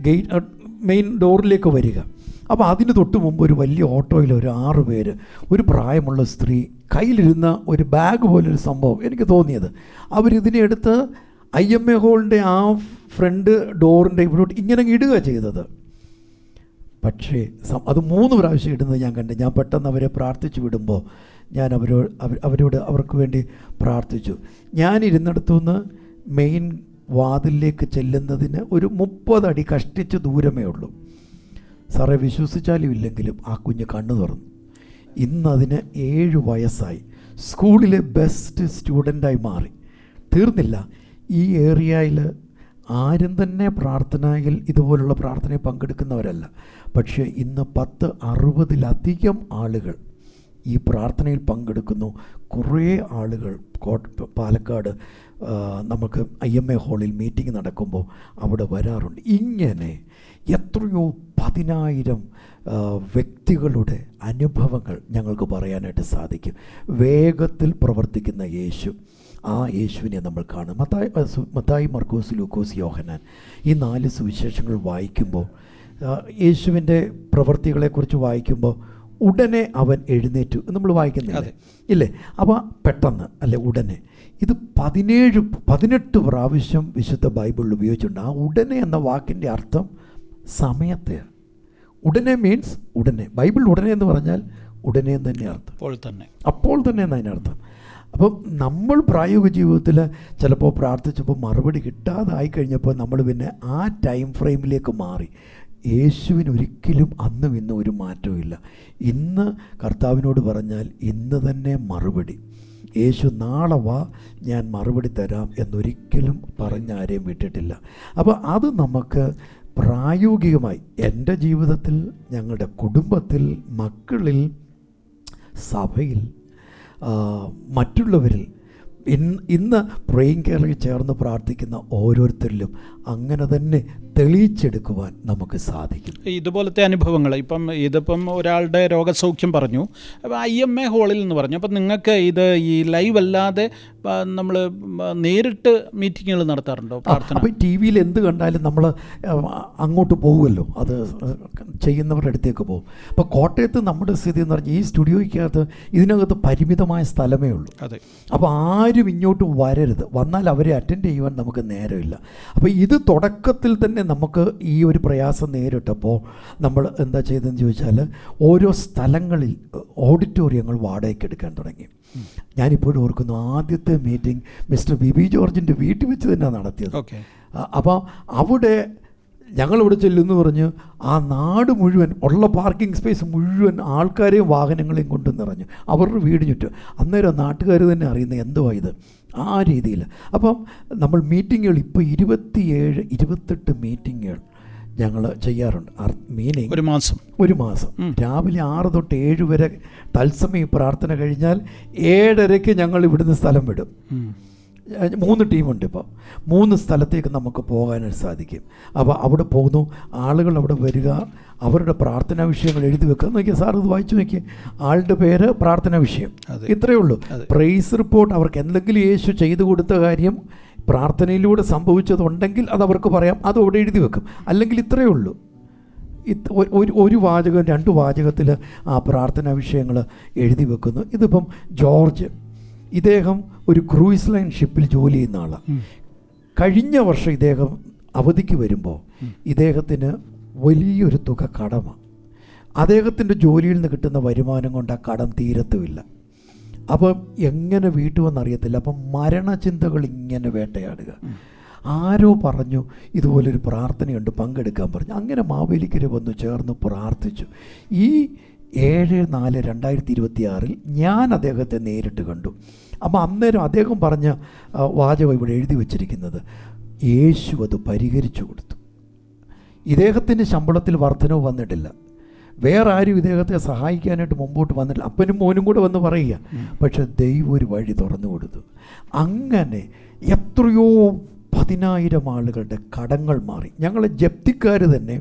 ഗേറ്റ് മെയിൻ ഡോറിലേക്ക് വരിക. അപ്പോൾ അതിന് തൊട്ട് മുമ്പ് ഒരു വലിയ ഓട്ടോയിൽ ഒരു 6 പേര്, ഒരു പ്രായമുള്ള സ്ത്രീ, കയ്യിലിരുന്ന ഒരു ബാഗ് പോലൊരു സംഭവം എനിക്ക് തോന്നിയത്. അവരിതിനെ എടുത്ത് IMA ഹാളിൻ്റെ ആ ഫ്രണ്ട് ഡോറിൻ്റെ ഇവിടോട്ട് ഇങ്ങനെ ഇടുക ചെയ്തത്. പക്ഷേ അത് 3 പ്രാവശ്യം ഇടുന്നത് ഞാൻ കണ്ടു. ഞാൻ പെട്ടെന്ന് അവരെ പ്രാർത്ഥിച്ചു വിടുമ്പോൾ ഞാൻ അവരോട് അവർക്ക് വേണ്ടി പ്രാർത്ഥിച്ചു. ഞാനിരുന്നിടത്തുനിന്ന് മെയിൻ വാതിലിലേക്ക് ചെല്ലുന്നതിന് ഒരു 30 അടി കഷ്ടിച്ച് ദൂരമേ ഉള്ളൂ. സാറേ, വിശ്വസിച്ചാലും ഇല്ലെങ്കിലും ആ കുഞ്ഞ് കണ്ണു തുറന്നു. ഇന്നതിന് 7 വയസ്സായി. സ്കൂളിലെ ബെസ്റ്റ് സ്റ്റുഡൻ്റായി മാറി. തീർന്നില്ല, ഈ ഏരിയയിൽ ആരും തന്നെ പ്രാർത്ഥനയിൽ ഇതുപോലുള്ള പ്രാർത്ഥനയിൽ പങ്കെടുക്കുന്നവരല്ല. പക്ഷേ ഇന്ന് 10-60-ലധികം ആളുകൾ ഈ പ്രാർത്ഥനയിൽ പങ്കെടുക്കുന്നു. കുറേ ആളുകൾ പാലക്കാട് നമുക്ക് IMA ഹാളിൽ മീറ്റിംഗ് നടക്കുമ്പോൾ അവിടെ വരാറുണ്ട്. ഇങ്ങനെ എത്രയോ 10,000 വ്യക്തികളുടെ അനുഭവങ്ങൾ ഞങ്ങൾക്ക് പറയാനായിട്ട് സാധിക്കും. വേഗത്തിൽ പ്രവർത്തിക്കുന്ന യേശു, ആ യേശുവിനെ നമ്മൾ കാണും. മത്തായി, മർക്കോസ്, ലൂക്കോസ്, യോഹന്നാൻ, ഈ 4 സുവിശേഷങ്ങൾ വായിക്കുമ്പോൾ യേശുവിൻ്റെ പ്രവൃത്തികളെക്കുറിച്ച് വായിക്കുമ്പോൾ ഉടനെ അവൻ എഴുന്നേറ്റു നമ്മൾ വായിക്കുന്നില്ലേ? ഇല്ലേ? അപ്പോൾ പെട്ടെന്ന് അല്ലെ ഉടനെ. ഇത് 18 പ്രാവശ്യം വിശുദ്ധ ബൈബിളിൽ ഉപയോഗിച്ചിട്ടുണ്ട്. ആ ഉടനെ എന്ന വാക്കിൻ്റെ അർത്ഥം സമയത്തെ. ഉടനെ മീൻസ് ഉടനെ. ബൈബിൾ ഉടനെ എന്ന് പറഞ്ഞാൽ ഉടനെ എന്ന് തന്നെ അർത്ഥം, അപ്പോൾ തന്നെ എന്നതിനർത്ഥം. അപ്പം നമ്മൾ പ്രായോഗിക ജീവിതത്തിൽ ചിലപ്പോൾ പ്രാർത്ഥിച്ചപ്പോൾ മറുപടി കിട്ടാതായി കഴിഞ്ഞപ്പോൾ നമ്മൾ പിന്നെ ആ ടൈം ഫ്രെയിമിലേക്ക് മാറി. യേശുവിന് ഒരിക്കലും അന്നും ഇന്നും ഒരു മാറ്റവും ഇല്ല. ഇന്ന് കർത്താവിനോട് പറഞ്ഞാൽ ഇന്ന് തന്നെ മറുപടി. യേശു നാളെ വാ, ഞാൻ മറുപടി തരാം എന്നൊരിക്കലും പറഞ്ഞാരെയും വിട്ടിട്ടില്ല. അപ്പോൾ അത് നമുക്ക് പ്രായോഗികമായി എൻ്റെ ജീവിതത്തിൽ, ഞങ്ങളുടെ കുടുംബത്തിൽ, മക്കളിൽ, സഭയിൽ, മറ്റുള്ളവരിൽ, ഇന്ന് പ്രേയിങ് കെയറിൽ ചേർന്ന് പ്രാർത്ഥിക്കുന്ന ഓരോരുത്തരിലും അങ്ങനെ തന്നെ തെളിയിച്ചെടുക്കുവാൻ നമുക്ക് സാധിക്കും. ഇതുപോലത്തെ അനുഭവങ്ങൾ ഇതിപ്പം ഒരാളുടെ രോഗസൗഖ്യം പറഞ്ഞു, അപ്പോൾ IMA ഹാളിൽ എന്ന് പറഞ്ഞു. അപ്പം നിങ്ങൾക്ക് ഇത് ഈ ലൈവ് അല്ലാതെ നമ്മൾ നേരിട്ട് മീറ്റിങ്ങുകൾ നടത്താറുണ്ടോ? പ്രാർത്ഥന അപ്പോൾ TV എന്ത് കണ്ടാലും നമ്മൾ അങ്ങോട്ട് പോകുമല്ലോ, അത് ചെയ്യുന്നവരുടെ അടുത്തേക്ക് പോകും. അപ്പോൾ കോട്ടയത്ത് നമ്മുടെ സ്ഥിതി എന്ന് പറഞ്ഞാൽ ഈ സ്റ്റുഡിയോയ്ക്കകത്ത് ഇതിനകത്ത് പരിമിതമായ സ്ഥലമേ ഉള്ളൂ. അതെ. അപ്പോൾ ആരും ഇങ്ങോട്ട് വരരുത്, വന്നാൽ അവരെ അറ്റൻഡ് ചെയ്യുവാൻ നമുക്ക് നേരമില്ല. അപ്പോൾ ഇത് തുടക്കത്തിൽ തന്നെ നമുക്ക് ഈ ഒരു പ്രയാസം നേരിട്ടപ്പോൾ നമ്മൾ എന്താ ചെയ്തതെന്ന് ചോദിച്ചാൽ ഓരോ സ്ഥലങ്ങളിൽ ഓഡിറ്റോറിയങ്ങൾ വാടകയ്ക്ക് എടുക്കാൻ തുടങ്ങി. ഞാനിപ്പോഴും ഓർക്കുന്നു, ആദ്യത്തെ മീറ്റിംഗ് മിസ്റ്റർ ബിബി ജോർജിൻ്റെ വീട്ടിൽ വെച്ച് തന്നെ നടത്തിയത്. അപ്പോൾ അവിടെ ഞങ്ങളിവിടെ ചെല്ലുമെന്ന് പറഞ്ഞ് ആ നാട് മുഴുവൻ ഉള്ള പാർക്കിംഗ് സ്പേസ് മുഴുവൻ ആൾക്കാരെയും വാഹനങ്ങളെയും കൊണ്ട് നിറഞ്ഞു. അവരുടെ വീട് ചുറ്റും. അന്നേരം നാട്ടുകാർ തന്നെ അറിയുന്നത് എന്തുവാ ഇത്, ആ രീതിയിൽ. അപ്പം നമ്മൾ മീറ്റിങ്ങുകൾ ഇപ്പോൾ 27-28 മീറ്റിങ്ങുകൾ ഞങ്ങൾ ചെയ്യാറുണ്ട്. മീനിങ് ഒരു മാസം രാവിലെ 6 തൊട്ട് 7 വരെ തത്സമയം പ്രാർത്ഥന കഴിഞ്ഞാൽ 7:30 ഞങ്ങൾ ഇവിടുന്ന് സ്ഥലം വിടും. 3 ടീമുണ്ട്. ഇപ്പോൾ 3 സ്ഥലത്തേക്ക് നമുക്ക് പോകാനായിട്ട് സാധിക്കും. അപ്പോൾ അവിടെ പോകുന്നു, ആളുകൾ അവിടെ വരിക, അവരുടെ പ്രാർത്ഥനാ വിഷയങ്ങൾ എഴുതി വെക്കുക. നോക്കിയാൽ സാർ ഇത് വായിച്ചു നോക്കി, ആളുടെ പേര്, പ്രാർത്ഥനാ വിഷയം, ഇത്രയേ ഉള്ളൂ. പ്രൈസ് റിപ്പോർട്ട്, അവർക്ക് എന്തെങ്കിലും യേശു ചെയ്തു കൊടുത്ത കാര്യം പ്രാർത്ഥനയിലൂടെ സംഭവിച്ചതുണ്ടെങ്കിൽ അത് അവർക്ക് പറയാം, അത് അവിടെ എഴുതി വെക്കും. അല്ലെങ്കിൽ ഇത്രയേ ഉള്ളൂ. ഒരു വാചകം 2 വാചകത്തിൽ ആ പ്രാർത്ഥനാ വിഷയങ്ങൾ എഴുതി വെക്കുന്നു. ഇതിപ്പം ജോർജ്, ഇദ്ദേഹം ഒരു ക്രൂയിസ് ലൈൻ ഷിപ്പിൽ ജോലി ചെയ്യുന്ന ആളാണ്. കഴിഞ്ഞ വർഷം ഇദ്ദേഹം അവധിക്ക് വരുമ്പോൾ ഇദ്ദേഹത്തിന് വലിയൊരു തുക കടമാണ്. അദ്ദേഹത്തിൻ്റെ ജോലിയിൽ നിന്ന് കിട്ടുന്ന വരുമാനം കൊണ്ട് ആ കടം തീരത്തുമില്ല. അപ്പം എങ്ങനെ വീട്ടുമെന്നറിയത്തില്ല. അപ്പം മരണചിന്തകൾ ഇങ്ങനെ വേട്ടയാടുക. ആരോ പറഞ്ഞു ഇതുപോലൊരു പ്രാർത്ഥനയുണ്ട്, പങ്കെടുക്കാൻ പറഞ്ഞു. അങ്ങനെ മാവേലിക്കര വന്നു ചേർന്ന് പ്രാർത്ഥിച്ചു. ഈ 7/4/2026 ഞാൻ അദ്ദേഹത്തെ നേരിട്ട് കണ്ടു. അപ്പോൾ അന്നേരം അദ്ദേഹം പറഞ്ഞ വാചകം ഇവിടെ എഴുതി വച്ചിരിക്കുന്നത്, യേശു അത് പരിഹരിച്ചു കൊടുത്തു. ഇദ്ദേഹത്തിൻ്റെ ശമ്പളത്തിൽ വർധനവ് വന്നിട്ടില്ല, വേറെ ആരും ഇദ്ദേഹത്തെ സഹായിക്കാനായിട്ട് മുമ്പോട്ട് വന്നിട്ടില്ല. അപ്പനും മോനും കൂടെ വന്ന് പറയുക, പക്ഷെ ദൈവം ഒരു വഴി തുറന്നു കൊടുത്തു. അങ്ങനെ എത്രയോ 10,000 ആളുകളുടെ കടങ്ങൾ മാറി. ഞങ്ങളെ ജപ്തിക്കാർ തന്നെ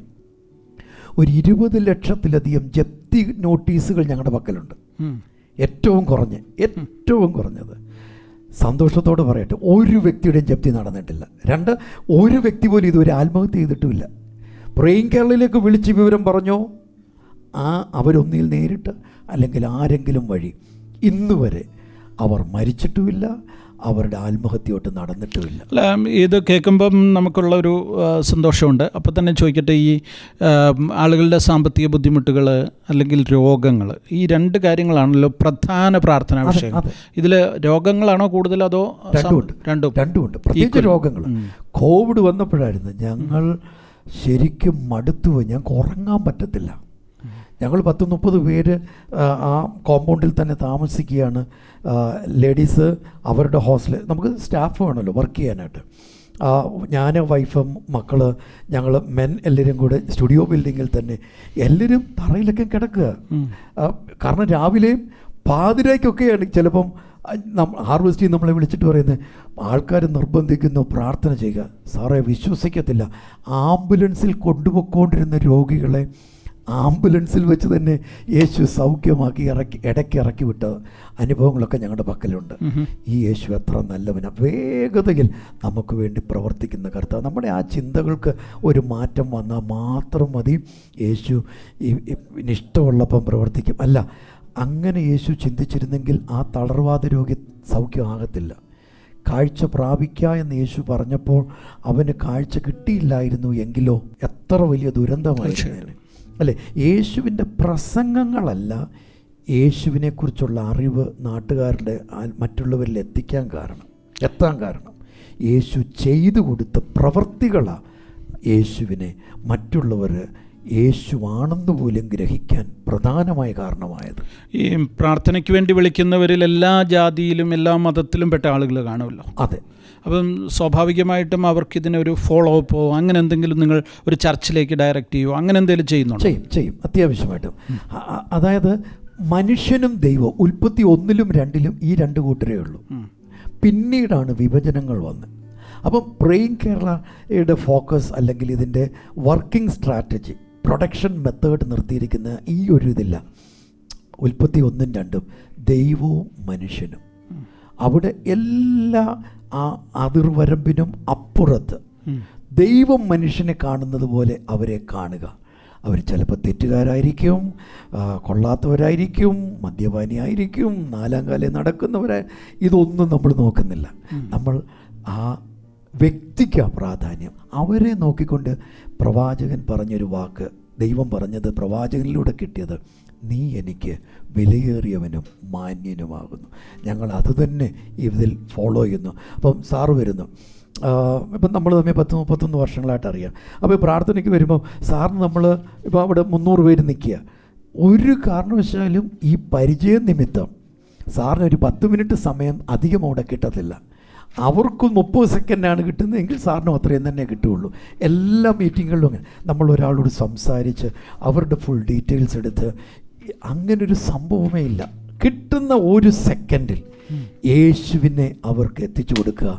ഒരു 20 ലക്ഷത്തിലധികം ജപ്തി നോട്ടീസുകൾ ഞങ്ങളുടെ പക്കലുണ്ട്. ഏറ്റവും കുറഞ്ഞത്. സന്തോഷത്തോടെ പറയട്ടെ, ഒരു വ്യക്തിയുടെയും ജപ്തി നടന്നിട്ടില്ല. 2, ഒരു വ്യക്തി പോലും ഇതുവരെ ആത്മഹത്യ ചെയ്തിട്ടുമില്ല. പ്രേയിങ് കേരളയിലേക്ക് വിളിച്ച് വിവരം പറഞ്ഞോ, അവരൊന്നിൽ നേരിട്ട് അല്ലെങ്കിൽ ആരെങ്കിലും വഴി ഇന്ന് വരെ അവർ മരിച്ചിട്ടുമില്ല, അവരുടെ ആത്മഹത്യയോട്ട് നടന്നിട്ടുമില്ല. അല്ല, ഇത് കേൾക്കുമ്പം നമുക്കുള്ളൊരു സന്തോഷമുണ്ട്. അപ്പോൾ തന്നെ ചോദിക്കട്ടെ, ഈ ആളുകളുടെ സാമ്പത്തിക ബുദ്ധിമുട്ടുകൾ അല്ലെങ്കിൽ രോഗങ്ങൾ, ഈ 2 കാര്യങ്ങളാണല്ലോ പ്രധാന പ്രാർത്ഥനാ വിഷയം. ഇതിൽ രോഗങ്ങളാണോ കൂടുതൽ, അതോ? രണ്ടുമുണ്ട്. പ്രത്യേകിച്ച് രോഗങ്ങൾ. കോവിഡ് വന്നപ്പോഴായിരുന്നു ഞങ്ങൾ ശരിക്കും മടുത്തുപോയി. ഞങ്ങൾക്ക് ഉറങ്ങാൻ പറ്റത്തില്ല. ഞങ്ങൾ 10-30 പേര് ആ കോമ്പൗണ്ടിൽ തന്നെ താമസിക്കുകയാണ്. ലേഡീസ് അവരുടെ ഹോസ്റ്റൽ, നമുക്ക് സ്റ്റാഫ് വേണമല്ലോ വർക്ക് ചെയ്യാനായിട്ട്. ഞാൻ, വൈഫും, മക്കൾ, ഞങ്ങൾ മെൻ എല്ലാവരും കൂടെ സ്റ്റുഡിയോ ബിൽഡിങ്ങിൽ തന്നെ എല്ലാവരും തറയിലൊക്കെ കിടക്കുക. കാരണം രാവിലെയും പാതിരയ്ക്കൊക്കെയാണ് ചിലപ്പം ഹാർവെസ്റ്റിൽ നമ്മളെ വിളിച്ചിട്ട് പറയുന്നത്, ആൾക്കാർ നിർബന്ധിക്കുന്നു പ്രാർത്ഥന ചെയ്യുക. സാറേ വിശ്വസിക്കത്തില്ല, ആംബുലൻസിൽ കൊണ്ടുപോയിക്കൊണ്ടിരുന്ന രോഗികളെ ആംബുലൻസിൽ വെച്ച് തന്നെ യേശു സൗഖ്യമാക്കി ഇടയ്ക്ക് വിട്ട അനുഭവങ്ങളൊക്കെ ഞങ്ങളുടെ പക്കലുണ്ട്. ഈ യേശു എത്ര നല്ലവനാണ്. വേഗതയിൽ നമുക്ക് വേണ്ടി പ്രവർത്തിക്കുന്ന കർത്താവ്. നമ്മുടെ ആ ചിന്തകൾക്ക് ഒരു മാറ്റം വന്നാൽ മാത്രം മതി യേശു ഇഷ്ടമുള്ളപ്പം പ്രവർത്തിക്കും. അല്ല, അങ്ങനെ യേശു ചിന്തിച്ചിരുന്നെങ്കിൽ ആ തളർവാദ രോഗി സൗഖ്യമാകത്തില്ല. കാഴ്ച പ്രാപിക്കുക എന്ന് യേശു പറഞ്ഞപ്പോൾ അവന് കാഴ്ച കിട്ടിയില്ലായിരുന്നു എങ്കിലോ എത്ര വലിയ ദുരന്തമായിരുന്നു അല്ലേ. യേശുവിൻ്റെ പ്രസംഗങ്ങളല്ല യേശുവിനെക്കുറിച്ചുള്ള അറിവ് നാട്ടുകാരുടെ മറ്റുള്ളവരിൽ എത്താൻ കാരണം യേശു ചെയ്തു കൊടുത്ത പ്രവൃത്തികളാണ് യേശുവിനെ മറ്റുള്ളവർ യേശുവാണെന്ന് പോലും ഗ്രഹിക്കാൻ പ്രധാനമായ കാരണമായത്. ഈ പ്രാർത്ഥനയ്ക്ക് വേണ്ടി വിളിക്കുന്നവരിൽ എല്ലാ ജാതിയിലും എല്ലാ മതത്തിലും പെട്ട ആളുകൾ കാണുമല്ലോ. അതെ. അപ്പം സ്വാഭാവികമായിട്ടും അവർക്കിതിനൊരു ഫോളോ അപ്പോ അങ്ങനെ എന്തെങ്കിലും നിങ്ങൾ ഒരു ചർച്ചിലേക്ക് ഡയറക്റ്റ് ചെയ്യുമോ, അങ്ങനെ എന്തെങ്കിലും ചെയ്യുന്നുണ്ടോ? ചെയ്യും അത്യാവശ്യമായിട്ടും. അതായത് മനുഷ്യനും ദൈവവും ഉൽപ്പത്തി 1-ലും 2-ലും ഈ 2 കൂട്ടരേ ഉള്ളൂ. പിന്നീടാണ് വിഭജനങ്ങൾ വന്നത്. അപ്പം പ്രേയിങ് കേരളയുടെ ഫോക്കസ് അല്ലെങ്കിൽ ഇതിൻ്റെ വർക്കിംഗ് സ്ട്രാറ്റജി, പ്രൊഡക്ഷൻ മെത്തേഡ് നിർത്തിയിരിക്കുന്ന ഈ ഒരു ഇതില്ല. ഉൽപ്പത്തി 1-ഉം 2-ഉം ദൈവവും മനുഷ്യനും. അവിടെ എല്ലാ ആ അതിർവരമ്പിനും അപ്പുറത്ത് ദൈവം മനുഷ്യനെ കാണുന്നത് പോലെ അവരെ കാണുക. അവർ ചിലപ്പോൾ തെറ്റുകാരായിരിക്കും, കൊള്ളാത്തവരായിരിക്കും, മദ്യപാനിയായിരിക്കും, 4ാം കാലം നടക്കുന്നവരായി, ഇതൊന്നും നമ്മൾ നോക്കുന്നില്ല. നമ്മൾ ആ വ്യക്തിക്ക് പ്രാധാന്യം. അവരെ നോക്കിക്കൊണ്ട് പ്രവാചകൻ പറഞ്ഞൊരു വാക്ക്, ദൈവം പറഞ്ഞത് പ്രവാചകനിലൂടെ കിട്ടിയത്, നീ എനിക്ക് വിലയേറിയവനും മാന്യനുമാകുന്നു. ഞങ്ങൾ അത് തന്നെ ഇതിൽ ഫോളോ ചെയ്യുന്നു. അപ്പം സാറ് വരുന്നു, ഇപ്പം നമ്മൾ തമ്മിൽ 10-31 വർഷങ്ങളായിട്ട് അറിയാം. അപ്പോൾ പ്രാർത്ഥനയ്ക്ക് വരുമ്പോൾ സാറിന് നമ്മൾ ഇപ്പോൾ അവിടെ 300 പേര് നിൽക്കുക. ഒരു കാരണവശാലും ഈ പരിചയ നിമിത്തം സാറിന് ഒരു 10 മിനിറ്റ് സമയം അധികം അവിടെ കിട്ടത്തില്ല. അവർക്ക് 30 സെക്കൻഡാണ് കിട്ടുന്നതെങ്കിൽ സാറിനും അത്രയും തന്നെ കിട്ടുകയുള്ളൂ. എല്ലാ മീറ്റിങ്ങുകളിലും അങ്ങനെ നമ്മൾ ഒരാളോട് സംസാരിച്ച് അവരുടെ ഫുൾ ഡീറ്റെയിൽസ് എടുത്ത് അങ്ങനൊരു സംഭവമേ ഇല്ല. കിട്ടുന്ന ഒരു സെക്കൻഡിൽ യേശുവിനെ അവർക്ക് എത്തിച്ചു കൊടുക്കുക,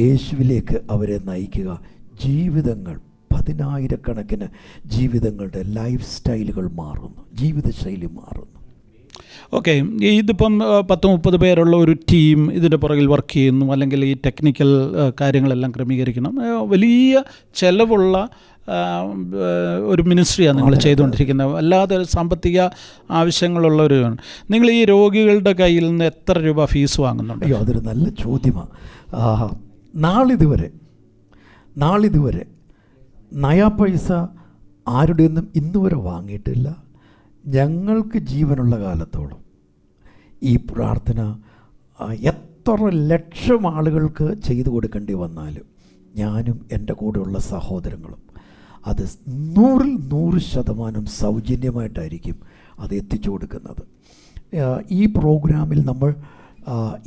യേശുവിലേക്ക് അവരെ നയിക്കുക. ജീവിതങ്ങൾ 10,000-കണക്കിന് ജീവിതങ്ങളുടെ ലൈഫ് സ്റ്റൈലുകൾ മാറുന്നു, ജീവിതശൈലി മാറുന്നു. ഓക്കെ, ഇതിപ്പം 10-30 പേരുള്ള ഒരു ടീം ഇതിൻ്റെ പുറകിൽ വർക്ക് ചെയ്യുന്നു, അല്ലെങ്കിൽ ഈ ടെക്നിക്കൽ കാര്യങ്ങളെല്ലാം ക്രമീകരിക്കണം. വലിയ ചിലവുള്ള ഒരു മിനിസ്ട്രിയാണ് നിങ്ങൾ ചെയ്തുകൊണ്ടിരിക്കുന്നത്. അല്ലാതെ സാമ്പത്തിക ആവശ്യങ്ങളുള്ളവർ. നിങ്ങൾ ഈ രോഗികളുടെ കയ്യിൽ നിന്ന് എത്ര രൂപ ഫീസ് വാങ്ങുന്നുണ്ട്? അയ്യോ, അതൊരു നല്ല ചോദ്യമാണ്. നാളിതുവരെ നയാ പൈസ ആരുടെ നിന്നും ഇന്നുവരെ വാങ്ങിയിട്ടില്ല. ഞങ്ങൾക്ക് ജീവനുള്ള കാലത്തോളം ഈ പ്രാർത്ഥന എത്ര ലക്ഷം ആളുകൾക്ക് ചെയ്തു കൊടുക്കേണ്ടി വന്നാലും ഞാനും എൻ്റെ കൂടെയുള്ള സഹോദരങ്ങളും അത് 100% സൗജന്യമായിട്ടായിരിക്കും അത് എത്തിച്ചു കൊടുക്കുന്നത്. ഈ പ്രോഗ്രാമിൽ നമ്മൾ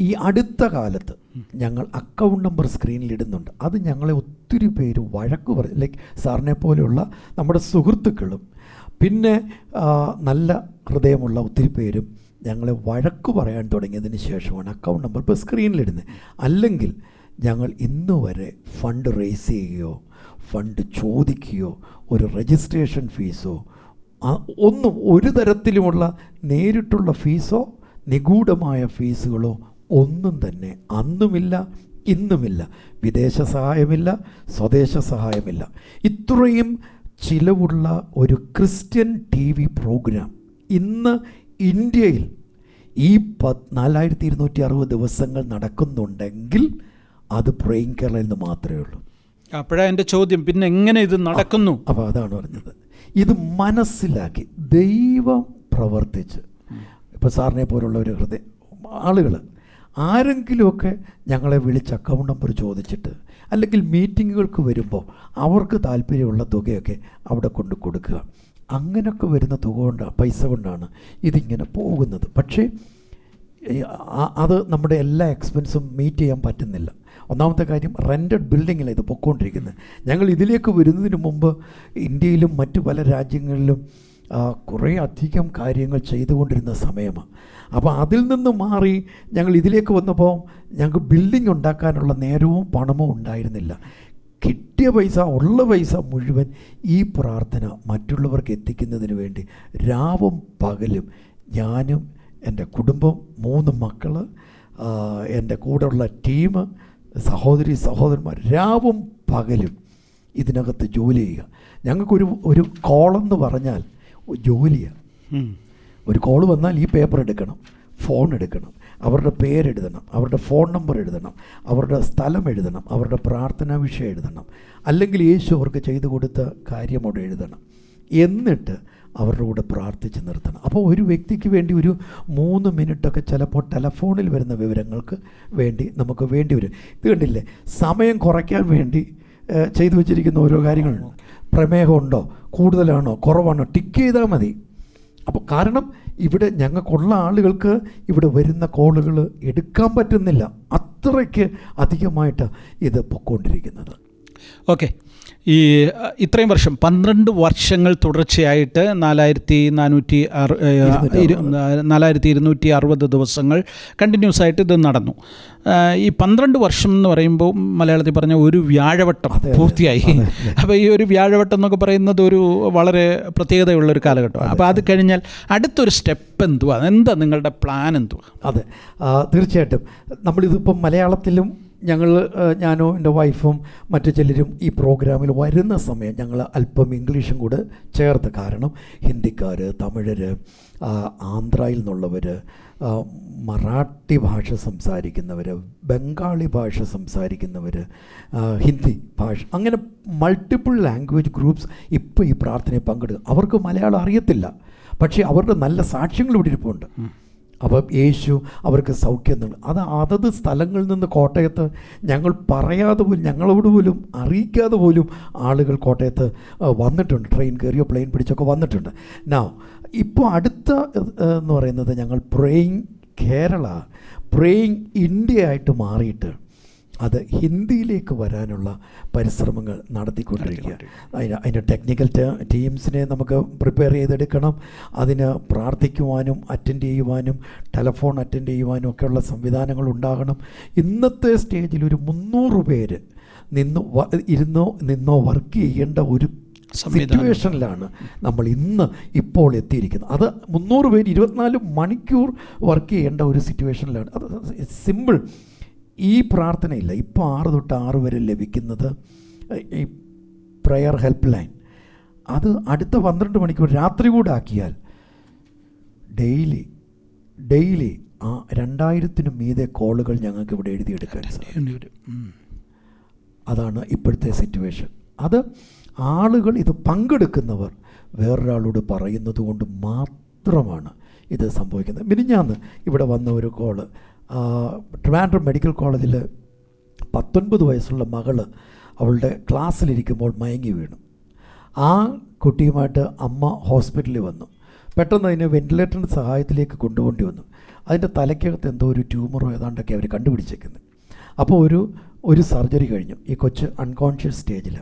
ഈ അടുത്ത കാലത്ത് ഞങ്ങൾ അക്കൗണ്ട് നമ്പർ സ്ക്രീനിൽ ഇടുന്നുണ്ട്. അത് ഞങ്ങളെ ഒത്തിരി പേര് വഴക്ക് പറയും, ലൈക്ക് സാറിനെ പോലെയുള്ള നമ്മുടെ സുഹൃത്തുക്കളും പിന്നെ നല്ല ഹൃദയമുള്ള ഒത്തിരി പേരും ഞങ്ങളെ വഴക്ക് പറയാൻ തുടങ്ങിയതിന് ശേഷമാണ് അക്കൗണ്ട് നമ്പർ ഇപ്പോൾ സ്ക്രീനിലിടുന്നത്. അല്ലെങ്കിൽ ഞങ്ങൾ ഇന്ന് വരെ ഫണ്ട് റേസ് ചെയ്യുകയോ ഫണ്ട് ചോദിക്കുകയോ ഒരു രജിസ്ട്രേഷൻ ഫീസോ ഒന്നും ഒരു തരത്തിലുമുള്ള നേരിട്ടുള്ള ഫീസോ നിഗൂഢമായ ഫീസുകളോ ഒന്നും തന്നെ അന്നുമില്ല ഇന്നുമില്ല. വിദേശ സഹായമില്ല, സ്വദേശ സഹായമില്ല. ഇത്രയും ചിലവുള്ള ഒരു ക്രിസ്ത്യൻ TV പ്രോഗ്രാം ഇന്ന് ഇന്ത്യയിൽ ഈ 4260 ദിവസങ്ങൾ നടക്കുന്നുണ്ടെങ്കിൽ അത് പ്രേയിങ് കേരളയിൽ നിന്ന് മാത്രമേ ഉള്ളൂ. അപ്പോഴാണ് എൻ്റെ ചോദ്യം, പിന്നെ എങ്ങനെ ഇത് നടക്കുന്നു? അപ്പോൾ അതാണ് പറഞ്ഞത്, ഇത് മനസ്സിലാക്കി ദൈവം പ്രവർത്തിച്ച് ഇപ്പോൾ സാറിനെ പോലുള്ള ഒരു ആളുകൾ ആരെങ്കിലുമൊക്കെ ഞങ്ങളെ വിളിച്ച് അക്കൗണ്ട് നമ്പർ ചോദിച്ചിട്ട് അല്ലെങ്കിൽ മീറ്റിങ്ങുകൾക്ക് വരുമ്പോൾ അവർക്ക് താല്പര്യമുള്ള തുകയൊക്കെ അവിടെ കൊണ്ട് കൊടുക്കുക. അങ്ങനെയൊക്കെ വരുന്ന തുക കൊണ്ടാണ്, പൈസ കൊണ്ടാണ് ഇതിങ്ങനെ പോകുന്നത്. പക്ഷേ അത് നമ്മുടെ എല്ലാ എക്സ്പെൻസും മീറ്റ് ചെയ്യാൻ പറ്റുന്നില്ല. ഒന്നാമത്തെ കാര്യം, റെൻറ്റഡ് ബിൽഡിങ്ങിലാണ് ഇത് പൊയ്ക്കൊണ്ടിരിക്കുന്നത്. ഞങ്ങൾ ഇതിലേക്ക് വരുന്നതിന് മുമ്പ് ഇന്ത്യയിലും മറ്റു പല രാജ്യങ്ങളിലും കുറേ അധികം കാര്യങ്ങൾ ചെയ്തുകൊണ്ടിരുന്ന സമയമാണ്. അപ്പോൾ അതിൽ നിന്ന് മാറി ഞങ്ങൾ ഇതിലേക്ക് വന്നപ്പോൾ ഞങ്ങൾക്ക് ബിൽഡിംഗ് ഉണ്ടാക്കാനുള്ള നേരവും പണമോ ഉണ്ടായിരുന്നില്ല. കിട്ടിയ പൈസ, ഉള്ള പൈസ മുഴുവൻ ഈ പ്രാർത്ഥന മറ്റുള്ളവർക്ക് എത്തിക്കുന്നതിന് വേണ്ടി രാവും പകലും ഞാനും എൻ്റെ കുടുംബം, 3 മക്കൾ, എൻ്റെ കൂടെയുള്ള ടീം, സഹോദരന്മാർ രാവും പകലും ഇതിനകത്ത് ജോലി ചെയ്യുക. ഞങ്ങൾക്കൊരു കോളെന്ന് പറഞ്ഞാൽ ജോലിയാണ്. ഒരു കോൾ വന്നാൽ ഈ പേപ്പർ എടുക്കണം, ഫോൺ എടുക്കണം, അവരുടെ പേരെഴുതണം, അവരുടെ ഫോൺ നമ്പർ എഴുതണം, അവരുടെ സ്ഥലം എഴുതണം, അവരുടെ പ്രാർത്ഥനാ വിഷയം എഴുതണം, അല്ലെങ്കിൽ യേശു അവർക്ക് ചെയ്തു കൊടുത്ത കാര്യം അവിടെ എഴുതണം. എന്നിട്ട് അവരുടെ കൂടെ പ്രാർത്ഥിച്ച് നിർത്തണം. അപ്പോൾ ഒരു വ്യക്തിക്ക് വേണ്ടി ഒരു 3 മിനിറ്റൊക്കെ ചിലപ്പോൾ ടെലഫോണിൽ വരുന്ന വിവരങ്ങൾക്ക് വേണ്ടി നമുക്ക് വേണ്ടി വരും. ഇത് കണ്ടില്ലേ, സമയം കുറയ്ക്കാൻ വേണ്ടി ചെയ്തു വെച്ചിരിക്കുന്ന ഓരോ കാര്യങ്ങളുണ്ട്. പ്രമേഹമുണ്ടോ, കൂടുതലാണോ, കുറവാണോ, ടിക്ക് ചെയ്താൽ മതി. അപ്പോൾ കാരണം ഇവിടെ ഞങ്ങൾക്കുള്ള ആളുകൾക്ക് ഇവിടെ വരുന്ന കോളുകൾ എടുക്കാൻ പറ്റുന്നില്ല, അത്രയ്ക്ക് അധികമായിട്ട് ഇത് പൊയ്ക്കൊണ്ടിരിക്കുന്നത്. ഓക്കെ, ഈ ഇത്രയും വർഷം 12 വർഷങ്ങൾ തുടർച്ചയായിട്ട് 4260 ദിവസങ്ങൾ കണ്ടിന്യൂസ് ആയിട്ട് ഇത് നടന്നു. ഈ 12 വർഷം എന്ന് പറയുമ്പോൾ മലയാളത്തിൽ പറഞ്ഞ ഒരു വ്യാഴവട്ടം പൂർത്തിയായി. അപ്പോൾ ഈ ഒരു വ്യാഴവട്ടം എന്നൊക്കെ പറയുന്നത് ഒരു വളരെ പ്രത്യേകതയുള്ളൊരു കാലഘട്ടമാണ്. അപ്പോൾ അത് കഴിഞ്ഞാൽ അടുത്തൊരു സ്റ്റെപ്പ് എന്തുവാ, എന്താ നിങ്ങളുടെ പ്ലാൻ എന്തുവാ? അതെ, തീർച്ചയായിട്ടും നമ്മളിതിപ്പം മലയാളത്തിലും ഞാനോ എൻ്റെ വൈഫും മറ്റു ചിലരും ഈ പ്രോഗ്രാമിൽ വരുന്ന സമയം ഞങ്ങൾ അല്പം ഇംഗ്ലീഷും കൂടെ ചേർത്ത്, കാരണം ഹിന്ദിക്കാർ, തമിഴർ, ആന്ധ്രയിൽ നിന്നുള്ളവർ, മറാഠി ഭാഷ സംസാരിക്കുന്നവർ, ബംഗാളി ഭാഷ സംസാരിക്കുന്നവർ, ഹിന്ദി ഭാഷ, അങ്ങനെ മൾട്ടിപ്പിൾ ലാംഗ്വേജ് ഗ്രൂപ്പ്സ് ഇപ്പോൾ ഈ പ്രാർത്ഥനയിൽ പങ്കെടുക്കും. അവർക്ക് മലയാളം അറിയത്തില്ല, പക്ഷേ അവരുടെ നല്ല സാക്ഷ്യങ്ങൾ ഇവിടെ ഇരിപ്പുണ്ട്. അപ്പം യേശു അവർക്ക് സൗഖ്യം നൽകും. അത് അതത് സ്ഥലങ്ങളിൽ നിന്ന് കോട്ടയത്ത് ഞങ്ങൾ പറയാതെ പോലും, ഞങ്ങളോട് പോലും അറിയിക്കാതെ പോലും ആളുകൾ കോട്ടയത്ത് വന്നിട്ടുണ്ട്. ട്രെയിൻ കയറിയോ പ്ലെയിൻ പിടിച്ചൊക്കെ വന്നിട്ടുണ്ട്. ഇപ്പോൾ അടുത്ത എന്ന് പറയുന്നത് ഞങ്ങൾ പ്രേയിങ് കേരള, പ്രേയിങ് ഇന്ത്യ ആയിട്ട് മാറിയിട്ട് അത് ഹിന്ദിയിലേക്ക് വരാനുള്ള പരിശ്രമങ്ങൾ നടത്തിക്കൊണ്ടിരിക്കുക. അതിൻ്റെ ടെക്നിക്കൽ ടീംസിനെ നമുക്ക് പ്രിപ്പയർ ചെയ്തെടുക്കണം. അതിന് പ്രാർത്ഥിക്കുവാനും അറ്റൻഡ് ചെയ്യുവാനും ടെലഫോൺ അറ്റൻഡ് ചെയ്യുവാനും ഒക്കെയുള്ള സംവിധാനങ്ങൾ ഉണ്ടാകണം. ഇന്നത്തെ സ്റ്റേജിൽ ഒരു 300 പേര് നിന്നോ വർക്ക് ചെയ്യേണ്ട ഒരു സിറ്റുവേഷനിലാണ് നമ്മൾ ഇപ്പോൾ എത്തിയിരിക്കുന്നത്. അത് 300 പേര് 24 മണിക്കൂർ വർക്ക് ചെയ്യേണ്ട ഒരു സിറ്റുവേഷനിലാണ്. അത് സിമ്പിൾ. ഈ പ്രാർത്ഥനയില്ല, ഇപ്പോൾ 6 തൊട്ട് 6 വരെ ലഭിക്കുന്നത് ഈ പ്രയർ ഹെൽപ്പ് ലൈൻ, അത് അടുത്ത 12 മണിക്കൂർ രാത്രി കൂടെ ആക്കിയാൽ ഡെയിലി 2000-നും മീതെ കോളുകൾ ഞങ്ങൾക്ക് ഇവിടെ എഴുതിയെടുക്കാൻ സാധിക്കും. അതാണ് ഇപ്പോഴത്തെ സിറ്റുവേഷൻ. അത് ആളുകൾ ഇത് പങ്കെടുക്കുന്നവർ വേറൊരാളോട് പറയുന്നത് കൊണ്ട് മാത്രമാണ് ഇത് സംഭവിക്കുന്നത്. മിനിഞ്ഞാന്ന് ഇവിടെ വന്ന ഒരു കോള്, ട്രിവാൻഡ്രം മെഡിക്കൽ കോളേജിൽ 19 വയസ്സുള്ള മകള് അവളുടെ ക്ലാസ്സിലിരിക്കുമ്പോൾ മയങ്ങി വീണു. ആ കുട്ടിയുമായിട്ട് അമ്മ ഹോസ്പിറ്റലിൽ വന്നു. പെട്ടെന്ന് അതിന് വെൻറ്റിലേറ്ററിൻ്റെ സഹായത്തിലേക്ക് കൊണ്ടുപോകേണ്ടി വന്നു. അതിൻ്റെ തലയ്ക്കകത്ത് എന്തോ ഒരു ട്യൂമറോ ഏതാണ്ടൊക്കെ അവർ കണ്ടുപിടിച്ചേക്കുന്നത്. അപ്പോൾ ഒരു സർജറി കഴിഞ്ഞു. ഈ കൊച്ച് അൺകോൺഷ്യസ് സ്റ്റേജിൽ.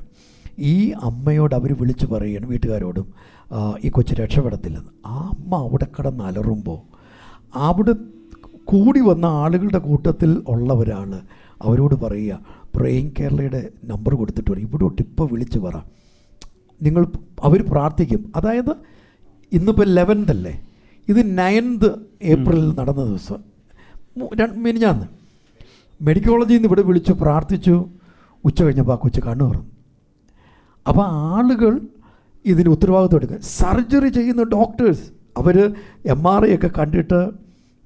ഈ അമ്മയോട് അവർ വിളിച്ച് പറയുകയാണ്, വീട്ടുകാരോടും, ഈ കൊച്ച് രക്ഷപ്പെടത്തില്ലെന്ന്. ആ അമ്മ അവിടെ കിടന്ന് അലറുമ്പോൾ അവിടെ കൂടി വന്ന ആളുകളുടെ കൂട്ടത്തിൽ ഉള്ള ഒരാൾ അവരോട് പറയുക, പ്രേയിങ് കേരളയുടെ നമ്പർ കൊടുത്തിട്ട് പറയും, ഇവിടെ ഇപ്പോൾ വിളിച്ച് പറ, അവർ പ്രാർത്ഥിക്കും. അതായത് ഇന്നിപ്പോൾ 11th അല്ലേ, ഇത് 9th ഏപ്രിലിൽ നടന്ന ദിവസം, മിനിഞ്ഞാന്ന് മെഡിക്കൽ കോളേജിൽ നിന്ന് ഇവിടെ വിളിച്ചു പ്രാർത്ഥിച്ചു. ഉച്ച കഴിഞ്ഞപ്പോൾ ആ കൊച്ചു കണ്ണു തുറന്നു. അപ്പോൾ ആളുകൾ ഇതിന് ഉത്തരവാദിത്വം എടുക്കുക. സർജറി ചെയ്യുന്ന ഡോക്ടേഴ്സ് അവർ MRI ഒക്കെ കണ്ടിട്ട്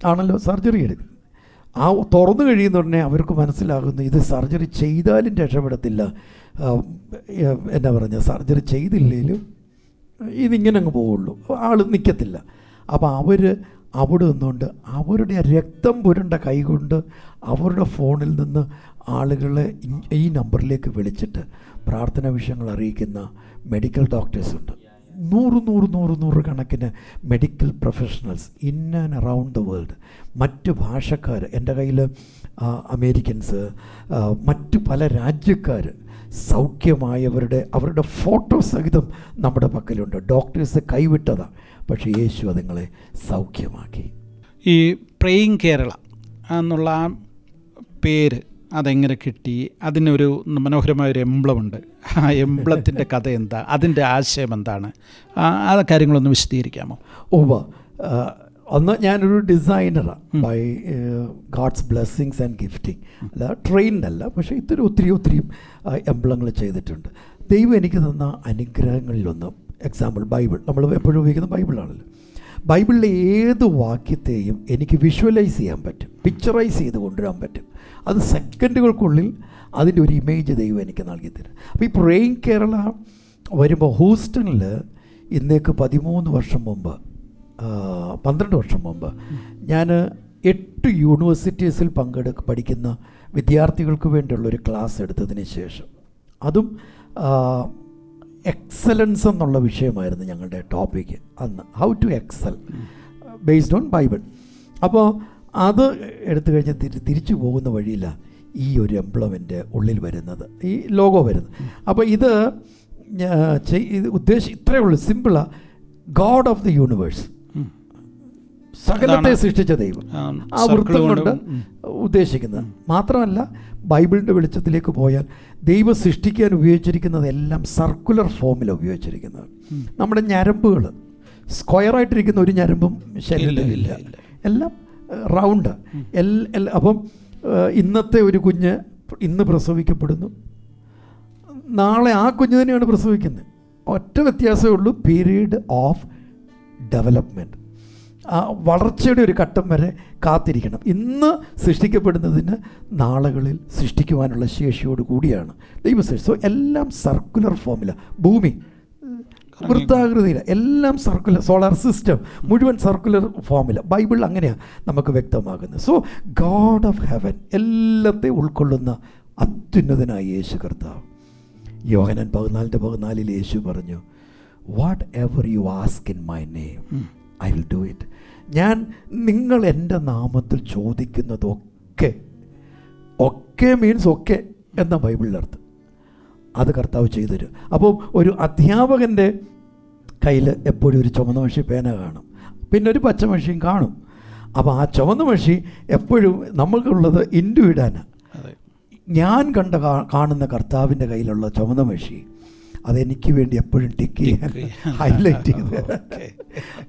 ആണല്ലോ സർജറി എടുക്കുന്നത്. ആ തുറന്നു കഴിയുന്ന ഉടനെ അവർക്ക് മനസ്സിലാകുന്നു ഇത് സർജറി ചെയ്താലും രക്ഷപ്പെടത്തില്ല, എന്നാ പറഞ്ഞ സർജറി ചെയ്തില്ലെങ്കിലും ഇതിങ്ങനെ അങ്ങ് പോവുള്ളൂ, ആൾ നിൽക്കത്തില്ല. അപ്പോൾ അവർ അവിടെ നിന്നുകൊണ്ട് അവരുടെ രക്തം പുരണ്ട കൈകൊണ്ട് അവരുടെ ഫോണിൽ നിന്ന് ആളുകളെ ഈ നമ്പറിലേക്ക് വിളിച്ചിട്ട് പ്രാർത്ഥന വിഷയങ്ങൾ അറിയിക്കുന്ന മെഡിക്കൽ ഡോക്ടേഴ്സുണ്ട്. 100 കണക്കിന് medical professionals in and around the world. മറ്റ് ഭാഷക്കാർ, എൻ്റെ കയ്യിൽ അമേരിക്കൻസ്, മറ്റ് പല രാജ്യക്കാർ അവരുടെ ഫോട്ടോ സഹിതം നമ്മുടെ പക്കലുണ്ട്. ഡോക്ടേഴ്സ് കൈവിട്ടതാണ്, പക്ഷേ യേശു അതുങ്ങളെ സൗഖ്യമാക്കി. ഈ പ്രേയിങ് കേരള എന്നുള്ള ആ പേര് അതെങ്ങനെ കിട്ടി? അതിനൊരു മനോഹരമായൊരു എംബ്ലമുണ്ട്. ആ എംബ്ലത്തിൻ്റെ കഥ എന്താ, അതിൻ്റെ ആശയം എന്താണ്, ആ കാര്യങ്ങളൊന്ന് വിശദീകരിക്കാമോ? അന്ന് ഞാനൊരു ഡിസൈനറാണ്, by God's blessings and gifting. അല്ല ട്രെയിൻഡ് അല്ല, പക്ഷേ ഇത്തിരി ഒത്തിരി എംബ്ലങ്ങൾ ചെയ്തിട്ടുണ്ട്. ദൈവം എനിക്ക് തന്ന അനുഗ്രഹങ്ങളിലൊന്ന്, എക്സാമ്പിൾ ബൈബിൾ. നമ്മൾ എപ്പോഴും ഉപയോഗിക്കുന്ന ബൈബിളാണല്ലോ. ബൈബിളിലെ ഏത് വാക്യത്തെയും എനിക്ക് വിഷ്വലൈസ് ചെയ്യാൻ പറ്റും, പിക്ചറൈസ് ചെയ്ത് കൊണ്ടുവരാൻ പറ്റും. അത് സെക്കൻഡുകൾക്കുള്ളിൽ അതിൻ്റെ ഒരു ഇമേജ് ദൈവം എനിക്ക് നൽകി തരും. അപ്പോൾ ഈ പ്രേയിങ് കേരള വരുമ്പോൾ ഹൂസ്റ്റണിൽ ഇന്നേക്ക് 12 വർഷം മുമ്പ് 12 വർഷം മുമ്പ് ഞാൻ 8 യൂണിവേഴ്സിറ്റീസിൽ പഠിക്കുന്ന വിദ്യാർത്ഥികൾക്ക് വേണ്ടിയുള്ളൊരു ക്ലാസ് എടുത്തതിന് ശേഷം, അതും എക്സലൻസ് എന്നുള്ള വിഷയമായിരുന്നു ഞങ്ങളുടെ ടോപ്പിക്ക് അന്ന്. How to excel based on Bible. അപ്പോൾ അത് എടുത്തു കഴിഞ്ഞ് തിരിച്ചു പോകുന്ന വഴിയില്ല ഈ ഒരു എംപ്ലോയ്മെൻ്റ് ഉള്ളിൽ വരുന്നത്, ഈ ലോഗോ വരുന്നത്. അപ്പോൾ ഇത് ഇത്രയേ ഉള്ളൂ, സിമ്പിളാണ്. ഗോഡ് ഓഫ് ദി യൂണിവേഴ്സ്, സകലത്തെ സൃഷ്ടിച്ച ദൈവം, ആ വൃത്തം കൊണ്ട് ഉദ്ദേശിക്കുന്നത്. മാത്രമല്ല ബൈബിളിൻ്റെ വെളിച്ചത്തിലേക്ക് പോയാൽ ദൈവം സൃഷ്ടിക്കാൻ ഉപയോഗിച്ചിരിക്കുന്നതെല്ലാം സർക്കുലർ ഫോമിലാണ് ഉപയോഗിച്ചിരിക്കുന്നത്. നമ്മുടെ ഞരമ്പുകൾ സ്ക്വയറായിട്ടിരിക്കുന്ന ഒരു ഞരമ്പും ശരീരത്തിലില്ല, എല്ലാം റൗണ്ട്. അപ്പം ഇന്നത്തെ ഒരു കുഞ്ഞ് ഇന്ന് പ്രസവിക്കപ്പെടുന്നു, നാളെ ആ കുഞ്ഞ് തന്നെയാണ് പ്രസവിക്കുന്നത്. ഒറ്റ വ്യത്യാസമേ ഉള്ളൂ, പീരീഡ് ഓഫ് ഡെവലപ്മെൻറ്റ്. വളർച്ചയുടെ ഒരു ഘട്ടം വരെ കാത്തിരിക്കണം. ഇന്ന് സൃഷ്ടിക്കപ്പെടുന്നതിന് നാളുകളിൽ സൃഷ്ടിക്കുവാനുള്ള ശേഷിയോട് കൂടിയാണ് ദൈവം സൃഷ്ടിച്ചത്. സോ എല്ലാം സർക്കുലർ ഫോമിലാണ്. ഭൂമി വൃത്താകൃതിയില്ല, എല്ലാം സർക്കുലർ. സോളാർ സിസ്റ്റം മുഴുവൻ സർക്കുലർ ഫോമില്ല. ബൈബിൾ അങ്ങനെയാണ് നമുക്ക് വ്യക്തമാകുന്നത്. സോ ഗോഡ് ഓഫ് ഹെവൻ, എല്ലാത്തെ ഉൾക്കൊള്ളുന്ന അത്യുന്നതനായ യേശു കർത്താവ്. യോഹന്നാൻ 14:14 യേശു പറഞ്ഞു, what ever you ask in my name I will do it. ഞാൻ നിങ്ങൾ എൻ്റെ നാമത്തിൽ ചോദിക്കുന്നതൊക്കെ, ഒക്കെ മീൻസ് ഒക്കെ എന്ന ബൈബിളിൻ്റെ അർത്ഥം, അത് കർത്താവ് ചെയ്തു തരും. അപ്പോൾ ഒരു അധ്യാപകൻ്റെ കയ്യിൽ എപ്പോഴും ഒരു ചുവന്ന മഷി പേന കാണും, പിന്നെ ഒരു പച്ച മഷിയും കാണും. അപ്പോൾ ആ ചുവന്ന മഷി എപ്പോഴും നമുക്കുള്ളത് ഇൻഡു ഇടാനാണ്. ഞാൻ കാണുന്ന കർത്താവിൻ്റെ കയ്യിലുള്ള ചുവന്ന മഷി അതെനിക്ക് വേണ്ടി എപ്പോഴും ടിക്ക് ചെയ്യാൻ, ഹൈലൈറ്റ് ചെയ്ത്.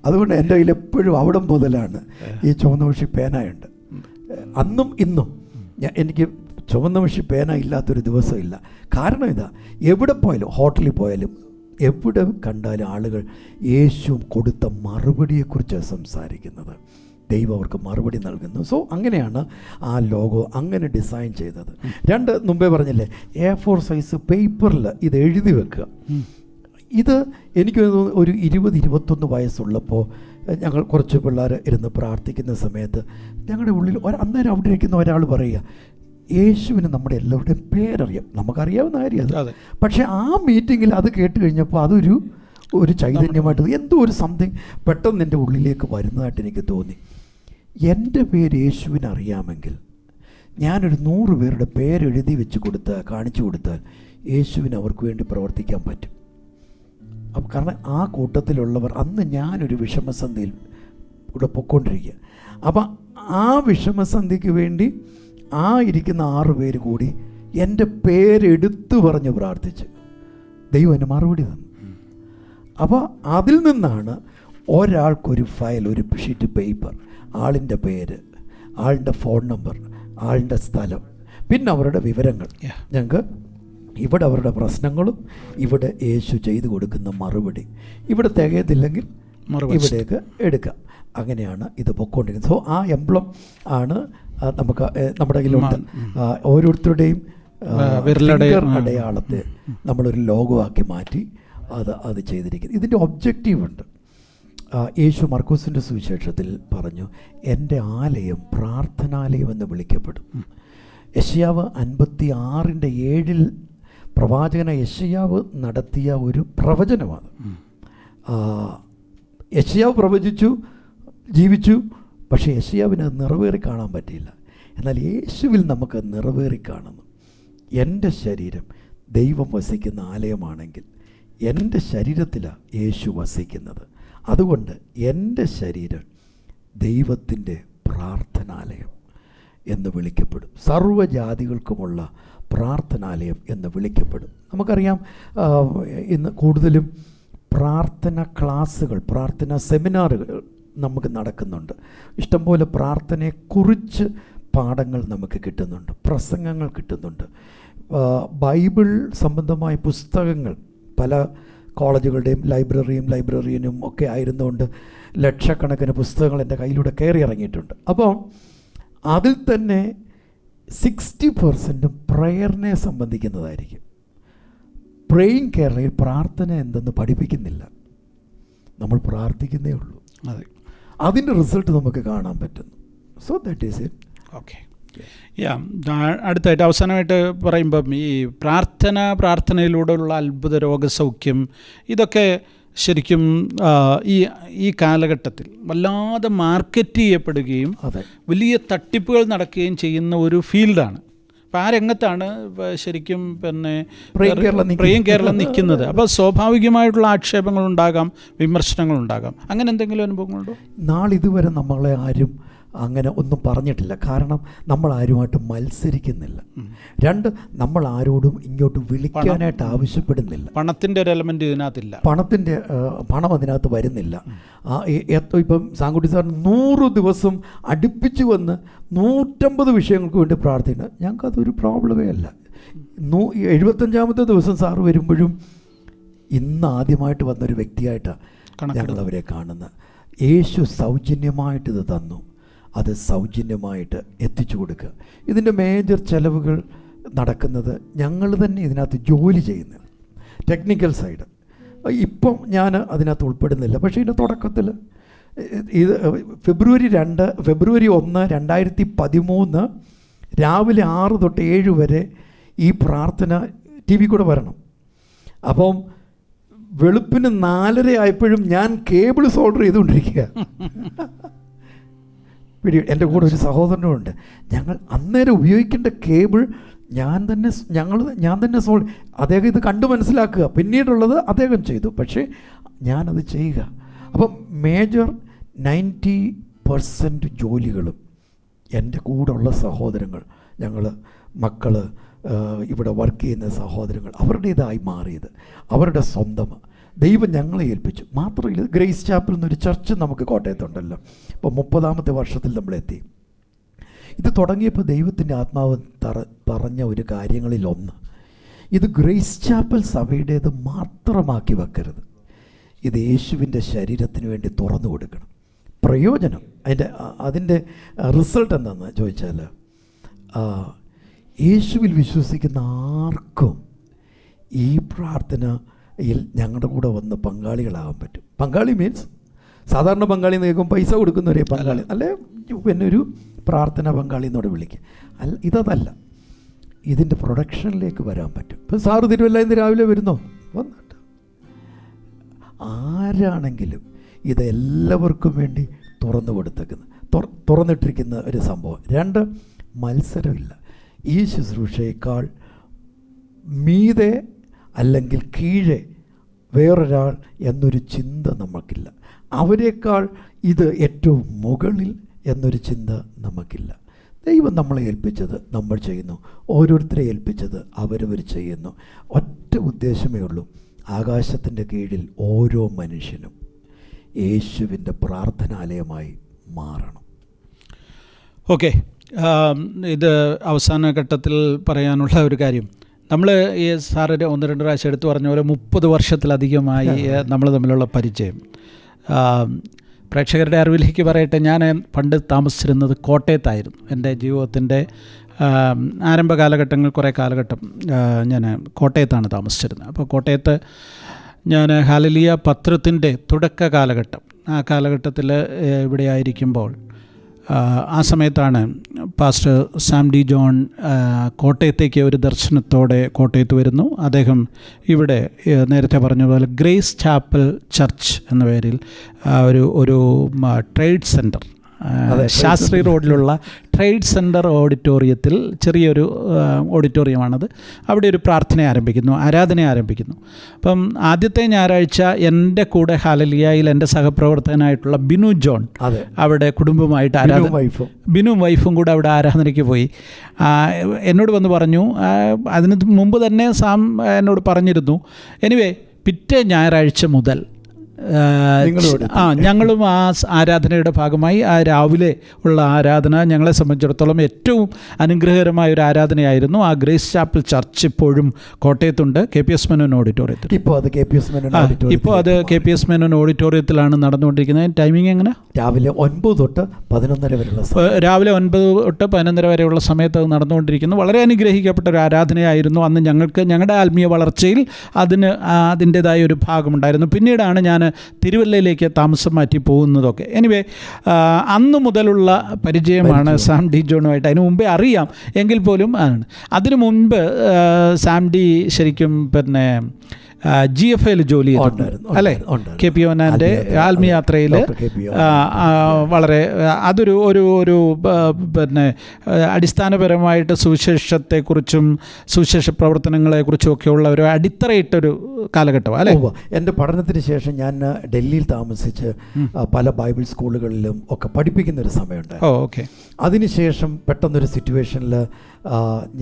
അതുകൊണ്ട് എൻ്റെ കയ്യിൽ എപ്പോഴും അവിടം മുതലാണ് ഈ ചുവന്ന മഷി പേനയുണ്ട്. അന്നും ഇന്നും എനിക്ക് ചുവന്ന മഷി പേന ഇല്ലാത്തൊരു ദിവസമില്ല. കാരണം ഇതാ, എവിടെ പോയാലും, ഹോട്ടലിൽ പോയാലും, എവിടെ കണ്ടാലും ആളുകൾ യേശു കൊടുത്ത മറുപടിയെക്കുറിച്ചാണ് സംസാരിക്കുന്നത്. ദൈവം അവർക്ക് മറുപടി നൽകുന്നു. സോ അങ്ങനെയാണ് ആ ലോഗോ അങ്ങനെ ഡിസൈൻ ചെയ്തത്. 2 മുമ്പേ പറഞ്ഞില്ലേ, A4 സൈസ് പേപ്പറിൽ ഇത് എഴുതി വെക്കുക. ഇത് എനിക്ക് ഒരു 20-21 വയസ്സുള്ളപ്പോൾ ഞങ്ങൾ കുറച്ച് പിള്ളേർ ഇരുന്ന് പ്രാർത്ഥിക്കുന്ന സമയത്ത് ഞങ്ങളുടെ ഉള്ളിൽ അന്നേരം അവിടെ ഇരിക്കുന്ന ഒരാൾ പറയുക, യേശുവിന് നമ്മുടെ എല്ലാവരുടെയും പേരറിയാം, നമുക്കറിയാവുന്ന കാര്യം അത്. പക്ഷേ ആ മീറ്റിങ്ങിൽ അത് കേട്ട് കഴിഞ്ഞപ്പോൾ അതൊരു ചൈതന്യമായിട്ട് എന്തോ ഒരു സംതിങ് പെട്ടെന്ന് എൻ്റെ ഉള്ളിലേക്ക് വരുന്നതായിട്ട് എനിക്ക് തോന്നി. എൻ്റെ പേര് യേശുവിന് അറിയാമെങ്കിൽ ഞാനൊരു 100 പേരുടെ പേരെഴുതി കാണിച്ചു കൊടുത്താൽ യേശുവിന് അവർക്ക് വേണ്ടി പ്രവർത്തിക്കാൻ പറ്റും. അപ്പം കാരണം ആ കൂട്ടത്തിലുള്ളവർ, അന്ന് ഞാനൊരു വിഷമസന്ധിയിൽ ഇവിടെ പൊയ്ക്കൊണ്ടിരിക്കുക. അപ്പം ആ വിഷമസന്ധിക്ക് വേണ്ടി ആ ഇരിക്കുന്ന 6 പേര് കൂടി എൻ്റെ പേരെടുത്തു പറഞ്ഞ് പ്രാർത്ഥിച്ച് ദൈവം എന്നെ മറുപടി തന്നു. അപ്പോൾ അതിൽ നിന്നാണ് ഒരാൾക്കൊരു ഫയൽ, ഒരു ഷീറ്റ് പേപ്പർ, ആളിൻ്റെ പേര്, ആളുടെ ഫോൺ നമ്പർ, ആളുടെ സ്ഥലം, പിന്നെ അവരുടെ വിവരങ്ങൾ. ഞങ്ങൾക്ക് ഇവിടെ അവരുടെ പ്രശ്നങ്ങളും ഇവിടെ യേശു ചെയ്തു കൊടുക്കുന്ന മറുപടി, ഇവിടെ തികയത്തില്ലെങ്കിൽ ഇവിടേക്ക് എടുക്കാം. അങ്ങനെയാണ് ഇത് പൊയ്ക്കൊണ്ടിരിക്കുന്നത്. സോ ആ എംബ്ലം ആണ് നമുക്ക് നമ്മുടെ കയ്യിലുണ്ട്. ഓരോരുത്തരുടെയും ഫിംഗർ അടയാളത്തെ നമ്മളൊരു ലോഗോ ആക്കി മാറ്റി അത് ചെയ്തിരിക്കുന്നത്. ഇതിൻ്റെ ഒബ്ജക്റ്റീവ് ഉണ്ട്. യേശു മർക്കോസിൻ്റെ സുവിശേഷത്തിൽ പറഞ്ഞു, എൻ്റെ ആലയം പ്രാർത്ഥനാലയം എന്ന് വിളിക്കപ്പെടും. യെശയ്യാവ് 56:7 പ്രവാചകന യെശയ്യാവ് നടത്തിയ ഒരു പ്രവചനമാണ്. യെശയ്യാവ് പ്രവചിച്ചു, ജീവിച്ചു, പക്ഷേ യെശയ്യാവിന് അത് നിറവേറി കാണാൻ പറ്റിയില്ല. എന്നാൽ യേശുവിൽ നമുക്ക് നിറവേറി കാണുന്നു. എൻ്റെ ശരീരം ദൈവം വസിക്കുന്ന ആലയമാണെങ്കിൽ എൻ്റെ ശരീരത്തിലാണ് യേശു വസിക്കുന്നത്. അതുകൊണ്ട് എൻ്റെ ശരീരം ദൈവത്തിൻ്റെ പ്രാർത്ഥനാലയം എന്ന് വിളിക്കപ്പെടും. സർവ്വജാതികൾക്കുമുള്ള പ്രാർത്ഥനാലയം എന്ന് വിളിക്കപ്പെടും. നമുക്കറിയാം, ഇന്ന് കൂടുതലും പ്രാർത്ഥന ക്ലാസ്സുകൾ, പ്രാർത്ഥന സെമിനാറുകൾ നമുക്ക് നടക്കുന്നുണ്ട്. ഇഷ്ടംപോലെ പ്രാർത്ഥനയെക്കുറിച്ച് പാഠങ്ങൾ നമുക്ക് കിട്ടുന്നുണ്ട്, പ്രസംഗങ്ങൾ കിട്ടുന്നുണ്ട്, ബൈബിൾ സംബന്ധമായ പുസ്തകങ്ങൾ പല കോളേജുകളുടെയും ലൈബ്രറിയനും ഒക്കെ ആയിരുന്നുകൊണ്ട് ലക്ഷക്കണക്കിന് പുസ്തകങ്ങൾ എൻ്റെ കയ്യിലൂടെ കയറി ഇറങ്ങിയിട്ടുണ്ട്. അപ്പോൾ അതിൽ തന്നെ 60% പ്രയറിനെ സംബന്ധിക്കുന്നതായിരിക്കും. പ്രേയിങ് കേരളയിൽ പ്രാർത്ഥന എന്തെന്ന് പഠിപ്പിക്കുന്നില്ല, നമ്മൾ പ്രാർത്ഥിക്കുന്നേ ഉള്ളൂ. അതെ, അതിൻ്റെ റിസൾട്ട് നമുക്ക് കാണാൻ പറ്റുന്നു. So that is it. Okay. അടുത്തായിട്ട് അവസാനമായിട്ട് പറയുമ്പം ഈ പ്രാർത്ഥനയിലൂടെയുള്ള അത്ഭുത രോഗസൗഖ്യം, ഇതൊക്കെ ശരിക്കും ഈ കാലഘട്ടത്തിൽ വല്ലാതെ മാർക്കറ്റ് ചെയ്യപ്പെടുകയും വലിയ തട്ടിപ്പുകൾ നടക്കുകയും ചെയ്യുന്ന ഒരു ഫീൽഡാണ്. അപ്പോൾ ആ രംഗത്താണ് ശരിക്കും പിന്നെ പ്രേയിങ് കേരളം നിൽക്കുന്നത്. അപ്പോൾ സ്വാഭാവികമായിട്ടുള്ള ആക്ഷേപങ്ങളുണ്ടാകാം, വിമർശനങ്ങളുണ്ടാകാം. അങ്ങനെ എന്തെങ്കിലും അനുഭവങ്ങളുണ്ടോ? നാളിതുവരെ നമ്മളെ ആരും അങ്ങനെ ഒന്നും പറഞ്ഞിട്ടില്ല. കാരണം നമ്മൾ ആരുമായിട്ട് മത്സരിക്കുന്നില്ല. 2, നമ്മൾ ആരോടും ഇങ്ങോട്ട് വിളിക്കാനായിട്ട് ആവശ്യപ്പെടുന്നില്ല. പണത്തിൻ്റെ ഒരു എലമെൻ്റ് ഇതിനകത്തില്ല. പണം അതിനകത്ത് വരുന്നില്ല. ഇപ്പം സാങ്കുട്ടി സാർ 100 ദിവസം അടുപ്പിച്ച് വന്ന് 150 വിഷയങ്ങൾക്ക് വേണ്ടി പ്രാർത്ഥിക്കുന്നത് ഞങ്ങൾക്കതൊരു പ്രോബ്ലമേ അല്ല. 75ാമത്തെ ദിവസം സാറ് വരുമ്പോഴും ഇന്ന് ആദ്യമായിട്ട് വന്നൊരു വ്യക്തിയായിട്ടാണ് ഞങ്ങളവരെ കാണുന്നത്. യേശു സൗജന്യമായിട്ട് ഇത് തന്നു, അത് സൗജന്യമായിട്ട് എത്തിച്ചു കൊടുക്കുക. ഇതിൻ്റെ മേജർ ചെലവുകൾ നടക്കുന്നത് ഞങ്ങൾ തന്നെ ഇതിനകത്ത് ജോലി ചെയ്യുന്നത്, ടെക്നിക്കൽ സൈഡ്. ഇപ്പം ഞാൻ അതിനകത്ത് ഉൾപ്പെടുന്നില്ല. പക്ഷേ ഇതിൻ്റെ തുടക്കത്തിൽ ഇത് ഫെബ്രുവരി 1, 2013 രാവിലെ 6 തൊട്ട് 7 വരെ ഈ പ്രാർത്ഥന TV കൂടെ വരണം. അപ്പം വെളുപ്പിന് 4:30 ആയപ്പോഴും ഞാൻ കേബിൾ സോൾഡർ ചെയ്തുകൊണ്ടിരിക്കുക. എൻ്റെ കൂടെ ഒരു സഹോദരനുമുണ്ട്. ഞങ്ങൾ അന്നേരം ഉപയോഗിക്കേണ്ട കേബിൾ ഞാൻ തന്നെ അദ്ദേഹം ഇത് കണ്ടു മനസ്സിലാക്കുക, പിന്നീടുള്ളത് അദ്ദേഹം ചെയ്തു, പക്ഷേ ഞാനത് ചെയ്യുക. അപ്പം മേജർ 90% ജോലികളും എൻ്റെ കൂടെയുള്ള സഹോദരങ്ങൾ, മക്കൾ, ഇവിടെ വർക്ക് ചെയ്യുന്ന സഹോദരങ്ങൾ, അവരുടേതായി മാറിയത്, അവരുടെ സ്വന്തം ദൈവം ഞങ്ങളെ ഏൽപ്പിച്ചു. മാത്രമല്ല, ഗ്രേസ് ചാപ്പൽ എന്നൊരു ചർച്ച് നമുക്ക് കോട്ടയത്തുണ്ടല്ലോ. ഇപ്പോൾ 30ാമത്തെ വർഷത്തിൽ നമ്മളെത്തി. ഇത് തുടങ്ങിയപ്പോൾ ദൈവത്തിൻ്റെ ആത്മാവ് പറഞ്ഞ ഒരു കാര്യങ്ങളിലൊന്ന്, ഇത് ഗ്രേസ് ചാപ്പൽ സഭയുടേത് മാത്രമാക്കി വെക്കരുത്, ഇത് യേശുവിൻ്റെ ശരീരത്തിന് വേണ്ടി തുറന്നു കൊടുക്കണം. പ്രയോജനം അതിൻ്റെ റിസൾട്ട് എന്താണെന്ന് ചോദിച്ചാൽ, യേശുവിൽ വിശ്വസിക്കുന്ന ആർക്കും ഈ പ്രാർത്ഥനയിൽ ഞങ്ങളുടെ കൂടെ വന്ന് പങ്കാളികളാകാൻ പറ്റും. പങ്കാളി മീൻസ് സാധാരണ പങ്കാളി എന്ന് കേൾക്കും പൈസ കൊടുക്കുന്നവരെ പങ്കാളി, അല്ലെ പിന്നെ ഒരു പ്രാർത്ഥന പങ്കാളി എന്നോട് വിളിക്കുക. ഇതല്ല, ഇതിൻ്റെ പ്രൊഡക്ഷനിലേക്ക് വരാൻ പറ്റും. ഇപ്പം സാറ് തിരുവല്ല ഇന്ന് രാവിലെ വരുന്നോ? വന്നിട്ട് ആരാണെങ്കിലും ഇതെല്ലാവർക്കും വേണ്ടി തുറന്നിട്ടിരിക്കുന്ന ഒരു സംഭവം. 2, മത്സരമില്ല. ഈ ശുശ്രൂഷയേക്കാൾ മീതെ അല്ലെങ്കിൽ കീഴെ വേറൊരാൾ എന്നൊരു ചിന്ത നമുക്കില്ല. അവരെക്കാൾ ഇത് ഏറ്റവും മുകളിൽ എന്നൊരു ചിന്ത നമുക്കില്ല. ദൈവം നമ്മളെ ഏൽപ്പിച്ചത് നമ്മൾ ചെയ്യുന്നു, ഓരോരുത്തരെ ഏൽപ്പിച്ചത് അവരവർ ചെയ്യുന്നു. ഒറ്റ ഉദ്ദേശമേ ഉള്ളൂ, ആകാശത്തിൻ്റെ കീഴിൽ ഓരോ മനുഷ്യനും യേശുവിൻ്റെ പ്രാർത്ഥനാലയമായി മാറണം. ഓക്കെ, ഇത് അവസാന ഘട്ടത്തിൽ പറയാനുള്ള ഒരു കാര്യം, നമ്മൾ ഈ സാറിൻ്റെ 1-2 പ്രാവശ്യം എടുത്തു പറഞ്ഞ പോലെ 30 വർഷത്തിലധികമായി നമ്മൾ തമ്മിലുള്ള പരിചയം. പ്രേക്ഷകരുടെ അറിവിലേക്ക് പറയട്ടെ, ഞാൻ പണ്ട് താമസിച്ചിരുന്നത് കോട്ടയത്തായിരുന്നു. എൻ്റെ ജീവിതത്തിൻ്റെ ആരംഭ കാലഘട്ടങ്ങൾ, കുറേ കാലഘട്ടം ഞാൻ കോട്ടയത്താണ് താമസിച്ചിരുന്നത്. അപ്പോൾ കോട്ടയത്ത് ഞാൻ ഹല്ലേലൂയ പത്രത്തിൻ്റെ തുടക്ക കാലഘട്ടം, ആ കാലഘട്ടത്തിൽ ഇവിടെ ആയിരിക്കുമ്പോൾ ആ സമയത്താണ് പാസ്റ്റർ സാം ഡി ജോൺ കോട്ടയത്തേക്ക് ഒരു ദർശനത്തോടെ കോട്ടയത്ത് വരുന്നു. അദ്ദേഹം ഇവിടെ നേരത്തെ പറഞ്ഞ പോലെ ഗ്രേസ് ചാപ്പൽ ചർച്ച് എന്ന പേരിൽ ഒരു ട്രേഡ് സെൻറ്റർ, ശാസ്ത്രി റോഡിലുള്ള ട്രേഡ് സെൻറ്റർ ഓഡിറ്റോറിയത്തിൽ, ചെറിയൊരു ഓഡിറ്റോറിയമാണത്, അവിടെ ഒരു ആരാധന ആരംഭിക്കുന്നു. അപ്പം ആദ്യത്തെ ഞായറാഴ്ച എൻ്റെ കൂടെ ഹല്ലേലൂയയിൽ എൻ്റെ സഹപ്രവർത്തകനായിട്ടുള്ള ബിനു ജോൺ അവിടെ കുടുംബമായിട്ട് ബിനും വൈഫും കൂടെ അവിടെ ആരാധനയ്ക്ക് പോയി. എന്നോട് വന്ന് പറഞ്ഞു, അതിന് മുമ്പ് തന്നെ സാം എന്നോട് പറഞ്ഞിരുന്നു. എനിവേ, പിറ്റേ ഞായറാഴ്ച മുതൽ ഞങ്ങളും ആ ആരാധനയുടെ ഭാഗമായി ആ രാവിലെ ഉള്ള ആരാധന ഞങ്ങളെ സംബന്ധിച്ചിടത്തോളം ഏറ്റവും അനുഗ്രഹകരമായ ഒരു ആരാധനയായിരുന്നു. ആ ഗ്രേസ് ചാപ്പൽ ചർച്ച് ഇപ്പോഴും കോട്ടയത്തുണ്ട്, KPS മേനോൻ ഓഡിറ്റോറിയത്തിൽ. ഇപ്പോൾ അത് KPS മേനോൻ ഓഡിറ്റോറിയത്തിലാണ് നടന്നുകൊണ്ടിരിക്കുന്നത്. ടൈമിംഗ് എങ്ങനെ? രാവിലെ 9 തൊട്ട് 11:30 വരെയുള്ള രാവിലെ 9 തൊട്ട് 11:30 വരെയുള്ള സമയത്ത് അത് നടന്നുകൊണ്ടിരിക്കുന്നു. വളരെ അനുഗ്രഹിക്കപ്പെട്ട ഒരു ആരാധനയായിരുന്നു. അന്ന് ഞങ്ങളുടെ ആത്മീയ വളർച്ചയിൽ അതിൻ്റേതായ ഒരു ഭാഗമുണ്ടായിരുന്നു. പിന്നീടാണ് ഞാൻ തിരുവല്ലയിലേക്ക് താമസം മാറ്റി പോകുന്നതൊക്കെ. എനിവേ, അന്ന് മുതലുള്ള പരിചയമാണ് സാം ഡി ജോണുമായിട്ട്. അതിന് മുമ്പേ അറിയാം എങ്കിൽ പോലും ആണ്. അതിനു മുൻപ് സാം ഡി ശരിക്കും പിന്നെ GFIയിൽ ജോലി ചെയ്തിട്ടുണ്ടായിരുന്നു അല്ലേ? KP യോഹന്നാൻ്റെ ആത്മീയാത്രയിൽ വളരെ അതൊരു ഒരു പിന്നെ അടിസ്ഥാനപരമായിട്ട് സുവിശേഷത്തെക്കുറിച്ചും സുവിശേഷ പ്രവർത്തനങ്ങളെക്കുറിച്ചും ഒക്കെയുള്ള ഒരു അടിത്തറയിട്ടൊരു കാലഘട്ടം അല്ലേ? എൻ്റെ പഠനത്തിന് ശേഷം ഞാൻ ഡൽഹിയിൽ താമസിച്ച് പല ബൈബിൾ സ്കൂളുകളിലും ഒക്കെ പഠിപ്പിക്കുന്നൊരു സമയമുണ്ട്. ഓക്കെ. അതിനുശേഷം പെട്ടെന്നൊരു സിറ്റുവേഷനിൽ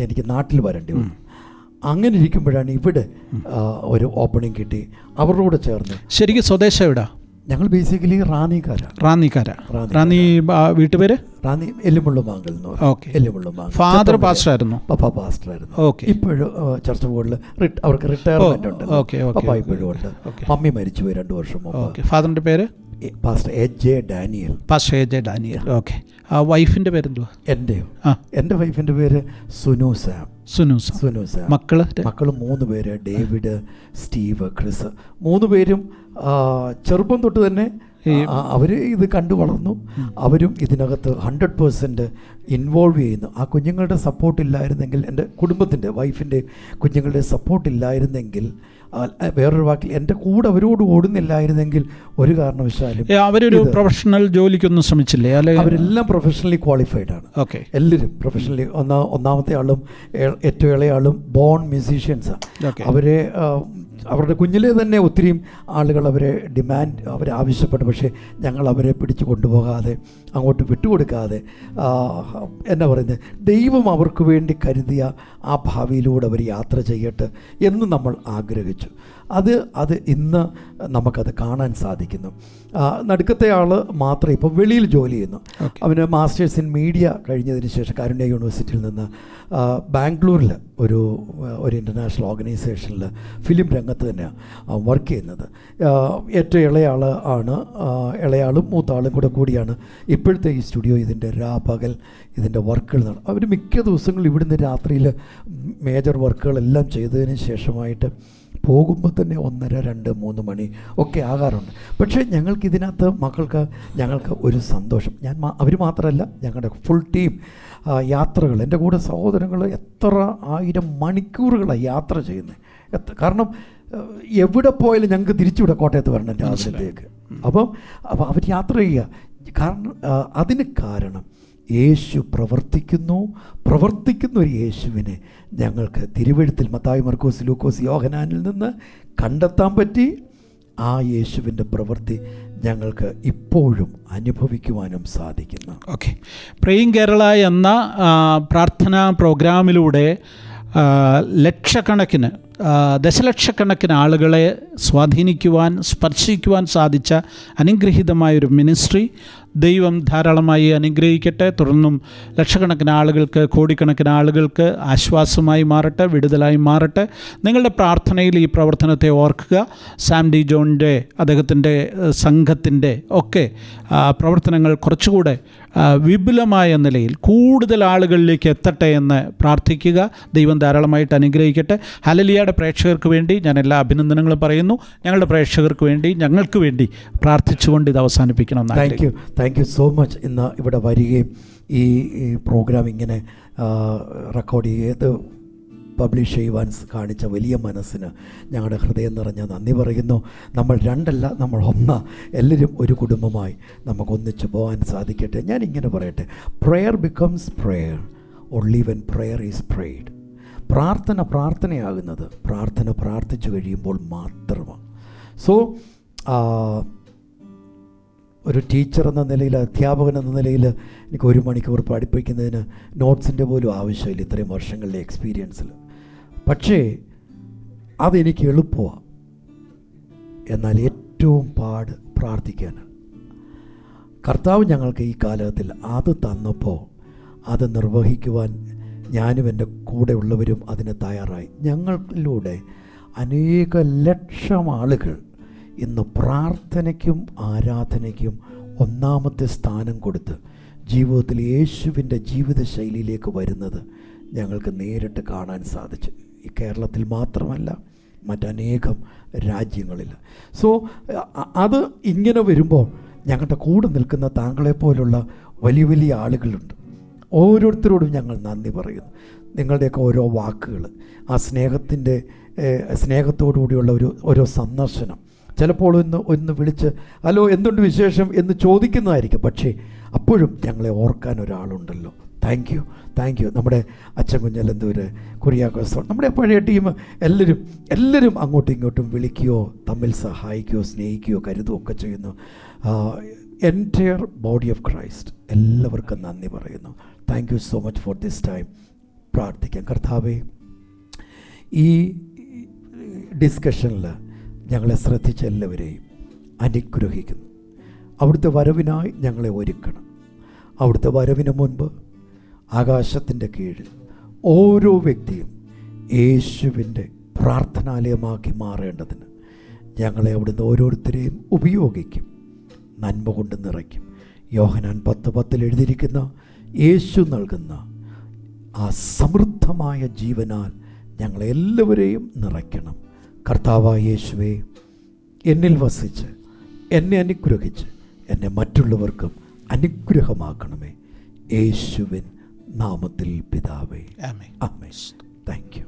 എനിക്ക് നാട്ടിൽ വരേണ്ടി വന്നു. അങ്ങനെ ഇരിക്കുമ്പോഴാണ് ഇവിടെ ഒരു ഓപ്പണിംഗ് കിട്ടി. അവരുടെ കൂടെ ചേർന്ന്. ശരിക്കും സ്വദേശം എവിടാ? ഞങ്ങൾ ബേസിക്കലി റാന്നി വീട്ടുപേര് റാന്നി എല്ലുമുള്ളുമാങ്കൽ എന്ന് പറയും. എല്ലുമുള്ളുമാങ്കൽ. ഫാദർ പാസ്റ്ററായിരുന്നു? പപ്പ പാസ്റ്ററായിരുന്നു. ഇപ്പോഴും ചർച്ച് ബോർഡിൽ അവർക്ക് റിട്ടയർമെന്റ് ഉണ്ട്. പപ്പ ഇപ്പോഴും ഉണ്ട്. മമ്മി മരിച്ചുപോയി 2 വർഷം മുമ്പ്. ഫാദറിന്റെ പേര് പാസ്റ്റർ AJ ഡാനിയൽ. ഓക്കെ. വൈഫിന്റെ പേരെന്തുവാ? എൻ്റെ വൈഫിന്റെ പേര് സുനു സാം. മക്കള് 3 പേര്. David, Steve, Chris. 3 പേരും ചെറുപ്പം തൊട്ട് തന്നെ അവർ ഇത് കണ്ടു വളർന്നു. അവരും ഇതിനകത്ത് 100% ഇൻവോൾവ് ചെയ്യുന്നു. ആ കുഞ്ഞുങ്ങളുടെ സപ്പോർട്ടില്ലായിരുന്നെങ്കിൽ, എൻ്റെ കുടുംബത്തിൻ്റെ വൈഫിൻ്റെ കുഞ്ഞുങ്ങളുടെ സപ്പോർട്ടില്ലായിരുന്നെങ്കിൽ, വേറൊരു വാക്കിൽ എൻ്റെ കൂടെ അവരോട് ഓടുന്നില്ലായിരുന്നെങ്കിൽ ഒരു കാരണവശാലും അവരൊരു പ്രൊഫഷണൽ ജോലിക്കൊന്നും ശ്രമിച്ചില്ലേ? അവരെല്ലാം പ്രൊഫഷണലി ക്വാളിഫൈഡ് ആണ്. എല്ലാവരും പ്രൊഫഷണലി. ഒന്നാമത്തെ ആളും ഏറ്റവും ഇളയ ആളും ബോൺ മ്യൂസീഷ്യൻസാണ്. അവരുടെ കുഞ്ഞിലെ തന്നെ ഒത്തിരിയും ആളുകൾ അവരെ ആവശ്യപ്പെട്ടു. പക്ഷേ ഞങ്ങൾ അവരെ പിടിച്ചു കൊണ്ടുപോകാതെ, അങ്ങോട്ട് വിട്ടുകൊടുക്കാതെ, എന്നാ പറയുന്നത്, ദൈവം അവർക്ക് വേണ്ടി കരുതിയ ആ ഭാവിയിലൂടെ അവർ യാത്ര ചെയ്യട്ടെ എന്ന് നമ്മൾ ആഗ്രഹിച്ചു. അത് ഇന്ന് നമുക്കത് കാണാൻ സാധിക്കുന്നു. നടുക്കത്തെ ആൾ മാത്രമേ ഇപ്പോൾ വെളിയിൽ ജോലി ചെയ്യുന്നു. അവന് മാസ്റ്റേഴ്സ് ഇൻ മീഡിയ കഴിഞ്ഞതിന് ശേഷം കാരുണ്യ യൂണിവേഴ്സിറ്റിയിൽ നിന്ന് ബാംഗ്ലൂരിൽ ഒരു ഇൻ്റർനാഷണൽ ഓർഗനൈസേഷനിൽ ഫിലിം രംഗത്ത് തന്നെയാണ് വർക്ക് ചെയ്യുന്നത്. ഏറ്റവും ഇളയാളും മൂത്താളും കൂടിയാണ് ഇപ്പോഴത്തെ ഈ സ്റ്റുഡിയോ ഇതിൻ്റെ രാപകൽ ഇതിൻ്റെ വർക്കുകൾ അവർ മിക്ക ദിവസങ്ങളും ഇവിടുന്ന് രാത്രിയിൽ മേജർ വർക്കുകളെല്ലാം ചെയ്തതിന് ശേഷമായിട്ട് പോകുമ്പോൾ തന്നെ 1:30, 2, 3 മണി ഒക്കെ ആകാറുണ്ട്. പക്ഷേ ഞങ്ങൾക്ക് ഒരു സന്തോഷം. അവർ മാത്രമല്ല, ഞങ്ങളുടെ ഫുൾ ടീം യാത്രകൾ, എൻ്റെ കൂടെ സഹോദരങ്ങൾ എത്ര 1000 മണിക്കൂറുകളാണ് യാത്ര ചെയ്യുന്നത്. കാരണം എവിടെ പോയാലും ഞങ്ങൾക്ക് തിരിച്ചുവിടെ കോട്ടയത്ത് വരണം രാവിലത്തേക്ക്. അപ്പം അവർ യാത്ര ചെയ്യുക. അതിന് കാരണം യേശു പ്രവർത്തിക്കുന്ന ഒരു യേശുവിനെ ഞങ്ങൾക്ക് തിരുവെഴുത്തിൽ മത്തായി, മർക്കോസ്, ലൂക്കോസ്, യോഹന്നാനിൽ നിന്ന് കണ്ടെത്താൻ പറ്റി. ആ യേശുവിൻ്റെ പ്രവൃത്തി ഞങ്ങൾക്ക് ഇപ്പോഴും അനുഭവിക്കുവാനും സാധിക്കുന്നു. ഓക്കെ. പ്രേയിങ് കേരള എന്ന പ്രാർത്ഥനാ പ്രോഗ്രാമിലൂടെ ദശലക്ഷക്കണക്കിന് ആളുകളെ സ്വാധീനിക്കുവാൻ, സ്പർശിക്കുവാൻ സാധിച്ച അനുഗ്രഹീതമായൊരു മിനിസ്ട്രി ദൈവം ധാരാളമായി അനുഗ്രഹിക്കട്ടെ. തുടർന്നും ലക്ഷക്കണക്കിന് ആളുകൾക്ക്, കോടിക്കണക്കിന് ആളുകൾക്ക് ആശ്വാസമായി മാറട്ടെ, വിടുതലായി മാറട്ടെ. നിങ്ങളുടെ പ്രാർത്ഥനയിൽ ഈ പ്രവർത്തനത്തെ ഓർക്കുക. സാം ഡി ജോണിൻ്റെ, അദ്ദേഹത്തിൻ്റെ സംഘത്തിൻ്റെ ഒക്കെ പ്രവർത്തനങ്ങൾ കുറച്ചുകൂടെ വിപുലമായ നിലയിൽ കൂടുതൽ ആളുകളിലേക്ക് എത്തട്ടെ എന്ന് പ്രാർത്ഥിക്കുക. ദൈവം ധാരാളമായിട്ട് അനുഗ്രഹിക്കട്ടെ. ഹല്ലേലൂയയുടെ പ്രേക്ഷകർക്ക് വേണ്ടി ഞാൻ എല്ലാ അഭിനന്ദനങ്ങളും പറയുന്നു. ഞങ്ങളുടെ പ്രേക്ഷകർക്ക് വേണ്ടി, ഞങ്ങൾക്ക് വേണ്ടി പ്രാർത്ഥിച്ചുകൊണ്ട് ഇത് അവസാനിപ്പിക്കണം. Thank you so much. ഇന്ന് ഇവിടെ വരികയും ഈ പ്രോഗ്രാം ഇങ്ങനെ റെക്കോർഡ് ചെയ്ത് പബ്ലിഷ് ചെയ്യുവാൻ കാണിച്ച വലിയ മനസ്സിന് ഞങ്ങളുടെ ഹൃദയം നിറഞ്ഞ നന്ദി പറയുന്നു. നമ്മൾ 2 അല്ല, നമ്മൾ 1. എല്ലാവരും ഒരു കുടുംബമായി നമുക്കൊന്നിച്ച് പോകാൻ സാധിക്കട്ടെ. ഞാനിങ്ങനെ പറയട്ടെ, prayer becomes prayer only when prayer is prayed. പ്രാർത്ഥനയാകുന്നത് പ്രാർത്ഥിച്ചു കഴിയുമ്പോൾ മാത്രമാണ്. സോ ഒരു ടീച്ചർ എന്ന നിലയിൽ, അധ്യാപകൻ എന്ന നിലയിൽ എനിക്ക് 1 മണിക്കൂർ പഠിപ്പിക്കുന്നതിന് നോട്ട്സിൻ്റെ പോലും ആവശ്യമില്ല ഇത്രയും വർഷങ്ങളിലെ എക്സ്പീരിയൻസിൽ. പക്ഷേ അതെനിക്ക് എളുപ്പമാണ്. എന്നാൽ ഏറ്റവും പ്രാർത്ഥിക്കാനാണ്. കർത്താവ് ഞങ്ങൾക്ക് ഈ കാലഘട്ടത്തിൽ അത് തന്നപ്പോൾ അത് നിർവഹിക്കുവാൻ ഞാനും എൻ്റെ കൂടെയുള്ളവരും അതിന് തയ്യാറായി. ഞങ്ങളിലൂടെ അനേക ലക്ഷം ആളുകൾ ഇന്ന് പ്രാർത്ഥനയ്ക്കും ആരാധനയ്ക്കും ഒന്നാമത്തെ സ്ഥാനം കൊടുത്ത് ജീവിതത്തിൽ യേശുവിൻ്റെ ജീവിതശൈലിയിലേക്ക് വരുന്നത് ഞങ്ങൾക്ക് നേരിട്ട് കാണാൻ സാധിച്ചു. ഈ കേരളത്തിൽ മാത്രമല്ല, മറ്റനേകം രാജ്യങ്ങളിൽ. സോ അത് ഇങ്ങനെ വരുമ്പോൾ ഞങ്ങളുടെ കൂടെ നിൽക്കുന്ന താങ്കളെപ്പോലുള്ള വലിയ വലിയ ആളുകളുണ്ട്. ഓരോരുത്തരോടും ഞങ്ങൾ നന്ദി പറയുന്നു. നിങ്ങളുടെയൊക്കെ ഓരോ വാക്കുകൾ, ആ സ്നേഹത്തോടുകൂടിയുള്ള ഓരോ സന്ദർശനം, ചിലപ്പോൾ ഒന്ന് വിളിച്ച് ഹലോ എന്തുണ്ട് വിശേഷം എന്ന് ചോദിക്കുന്നതായിരിക്കും. പക്ഷേ അപ്പോഴും ഞങ്ങളെ ഓർക്കാൻ ഒരാളുണ്ടല്ലോ. Thank you. നമ്മുടെ അച്ഛൻ കുഞ്ഞലന്തൂർ, കുര്യാക്കോസ്, നമ്മുടെ പഴയ ടീം എല്ലാവരും അങ്ങോട്ടും ഇങ്ങോട്ടും വിളിക്കുകയോ തമ്മിൽ സഹായിക്കുകയോ സ്നേഹിക്കുകയോ കരുതുകയോ ഒക്കെ ചെയ്യുന്നു. എൻറ്റയർ ബോഡി ഓഫ് ക്രൈസ്റ്റ് എല്ലാവർക്കും നന്ദി പറയുന്നു. Thank you so much for this time. പ്രാർത്ഥിക്കാം. കർത്താവേ, ഈ ഡിസ്കഷനിൽ ഞങ്ങളെ ശ്രദ്ധിച്ച എല്ലാവരെയും അനുഗ്രഹിക്കുന്നു. അവിടുത്തെ വരവിനായി ഞങ്ങളെ ഒരുക്കണം. അവിടുത്തെ വരവിന് മുൻപ് ആകാശത്തിൻ്റെ കീഴിൽ ഓരോ വ്യക്തിയും യേശുവിൻ്റെ പ്രാർത്ഥനാലയമാക്കി മാറേണ്ടതിന് ഞങ്ങളെ അവിടുന്ന് ഓരോരുത്തരെയും ഉപയോഗിക്കും, നന്മ കൊണ്ട് നിറയ്ക്കും. യോഹന്നാൻ 10:10 എഴുതിയിരിക്കുന്ന യേശു നൽകുന്ന ആ സമൃദ്ധമായ ജീവനാൽ ഞങ്ങളെല്ലാവരെയും നിറയ്ക്കണം. കർത്താവായ യേശുവേ, എന്നിൽ വസിച്ച് എന്നെ അനുഗ്രഹിച്ച് എന്നെ മറ്റുള്ളവർക്കും അനുഗ്രഹമാക്കണമേ. യേശുവിൻ നാമത്തിൽ പിതാവേ, ആമേൻ. Thank you.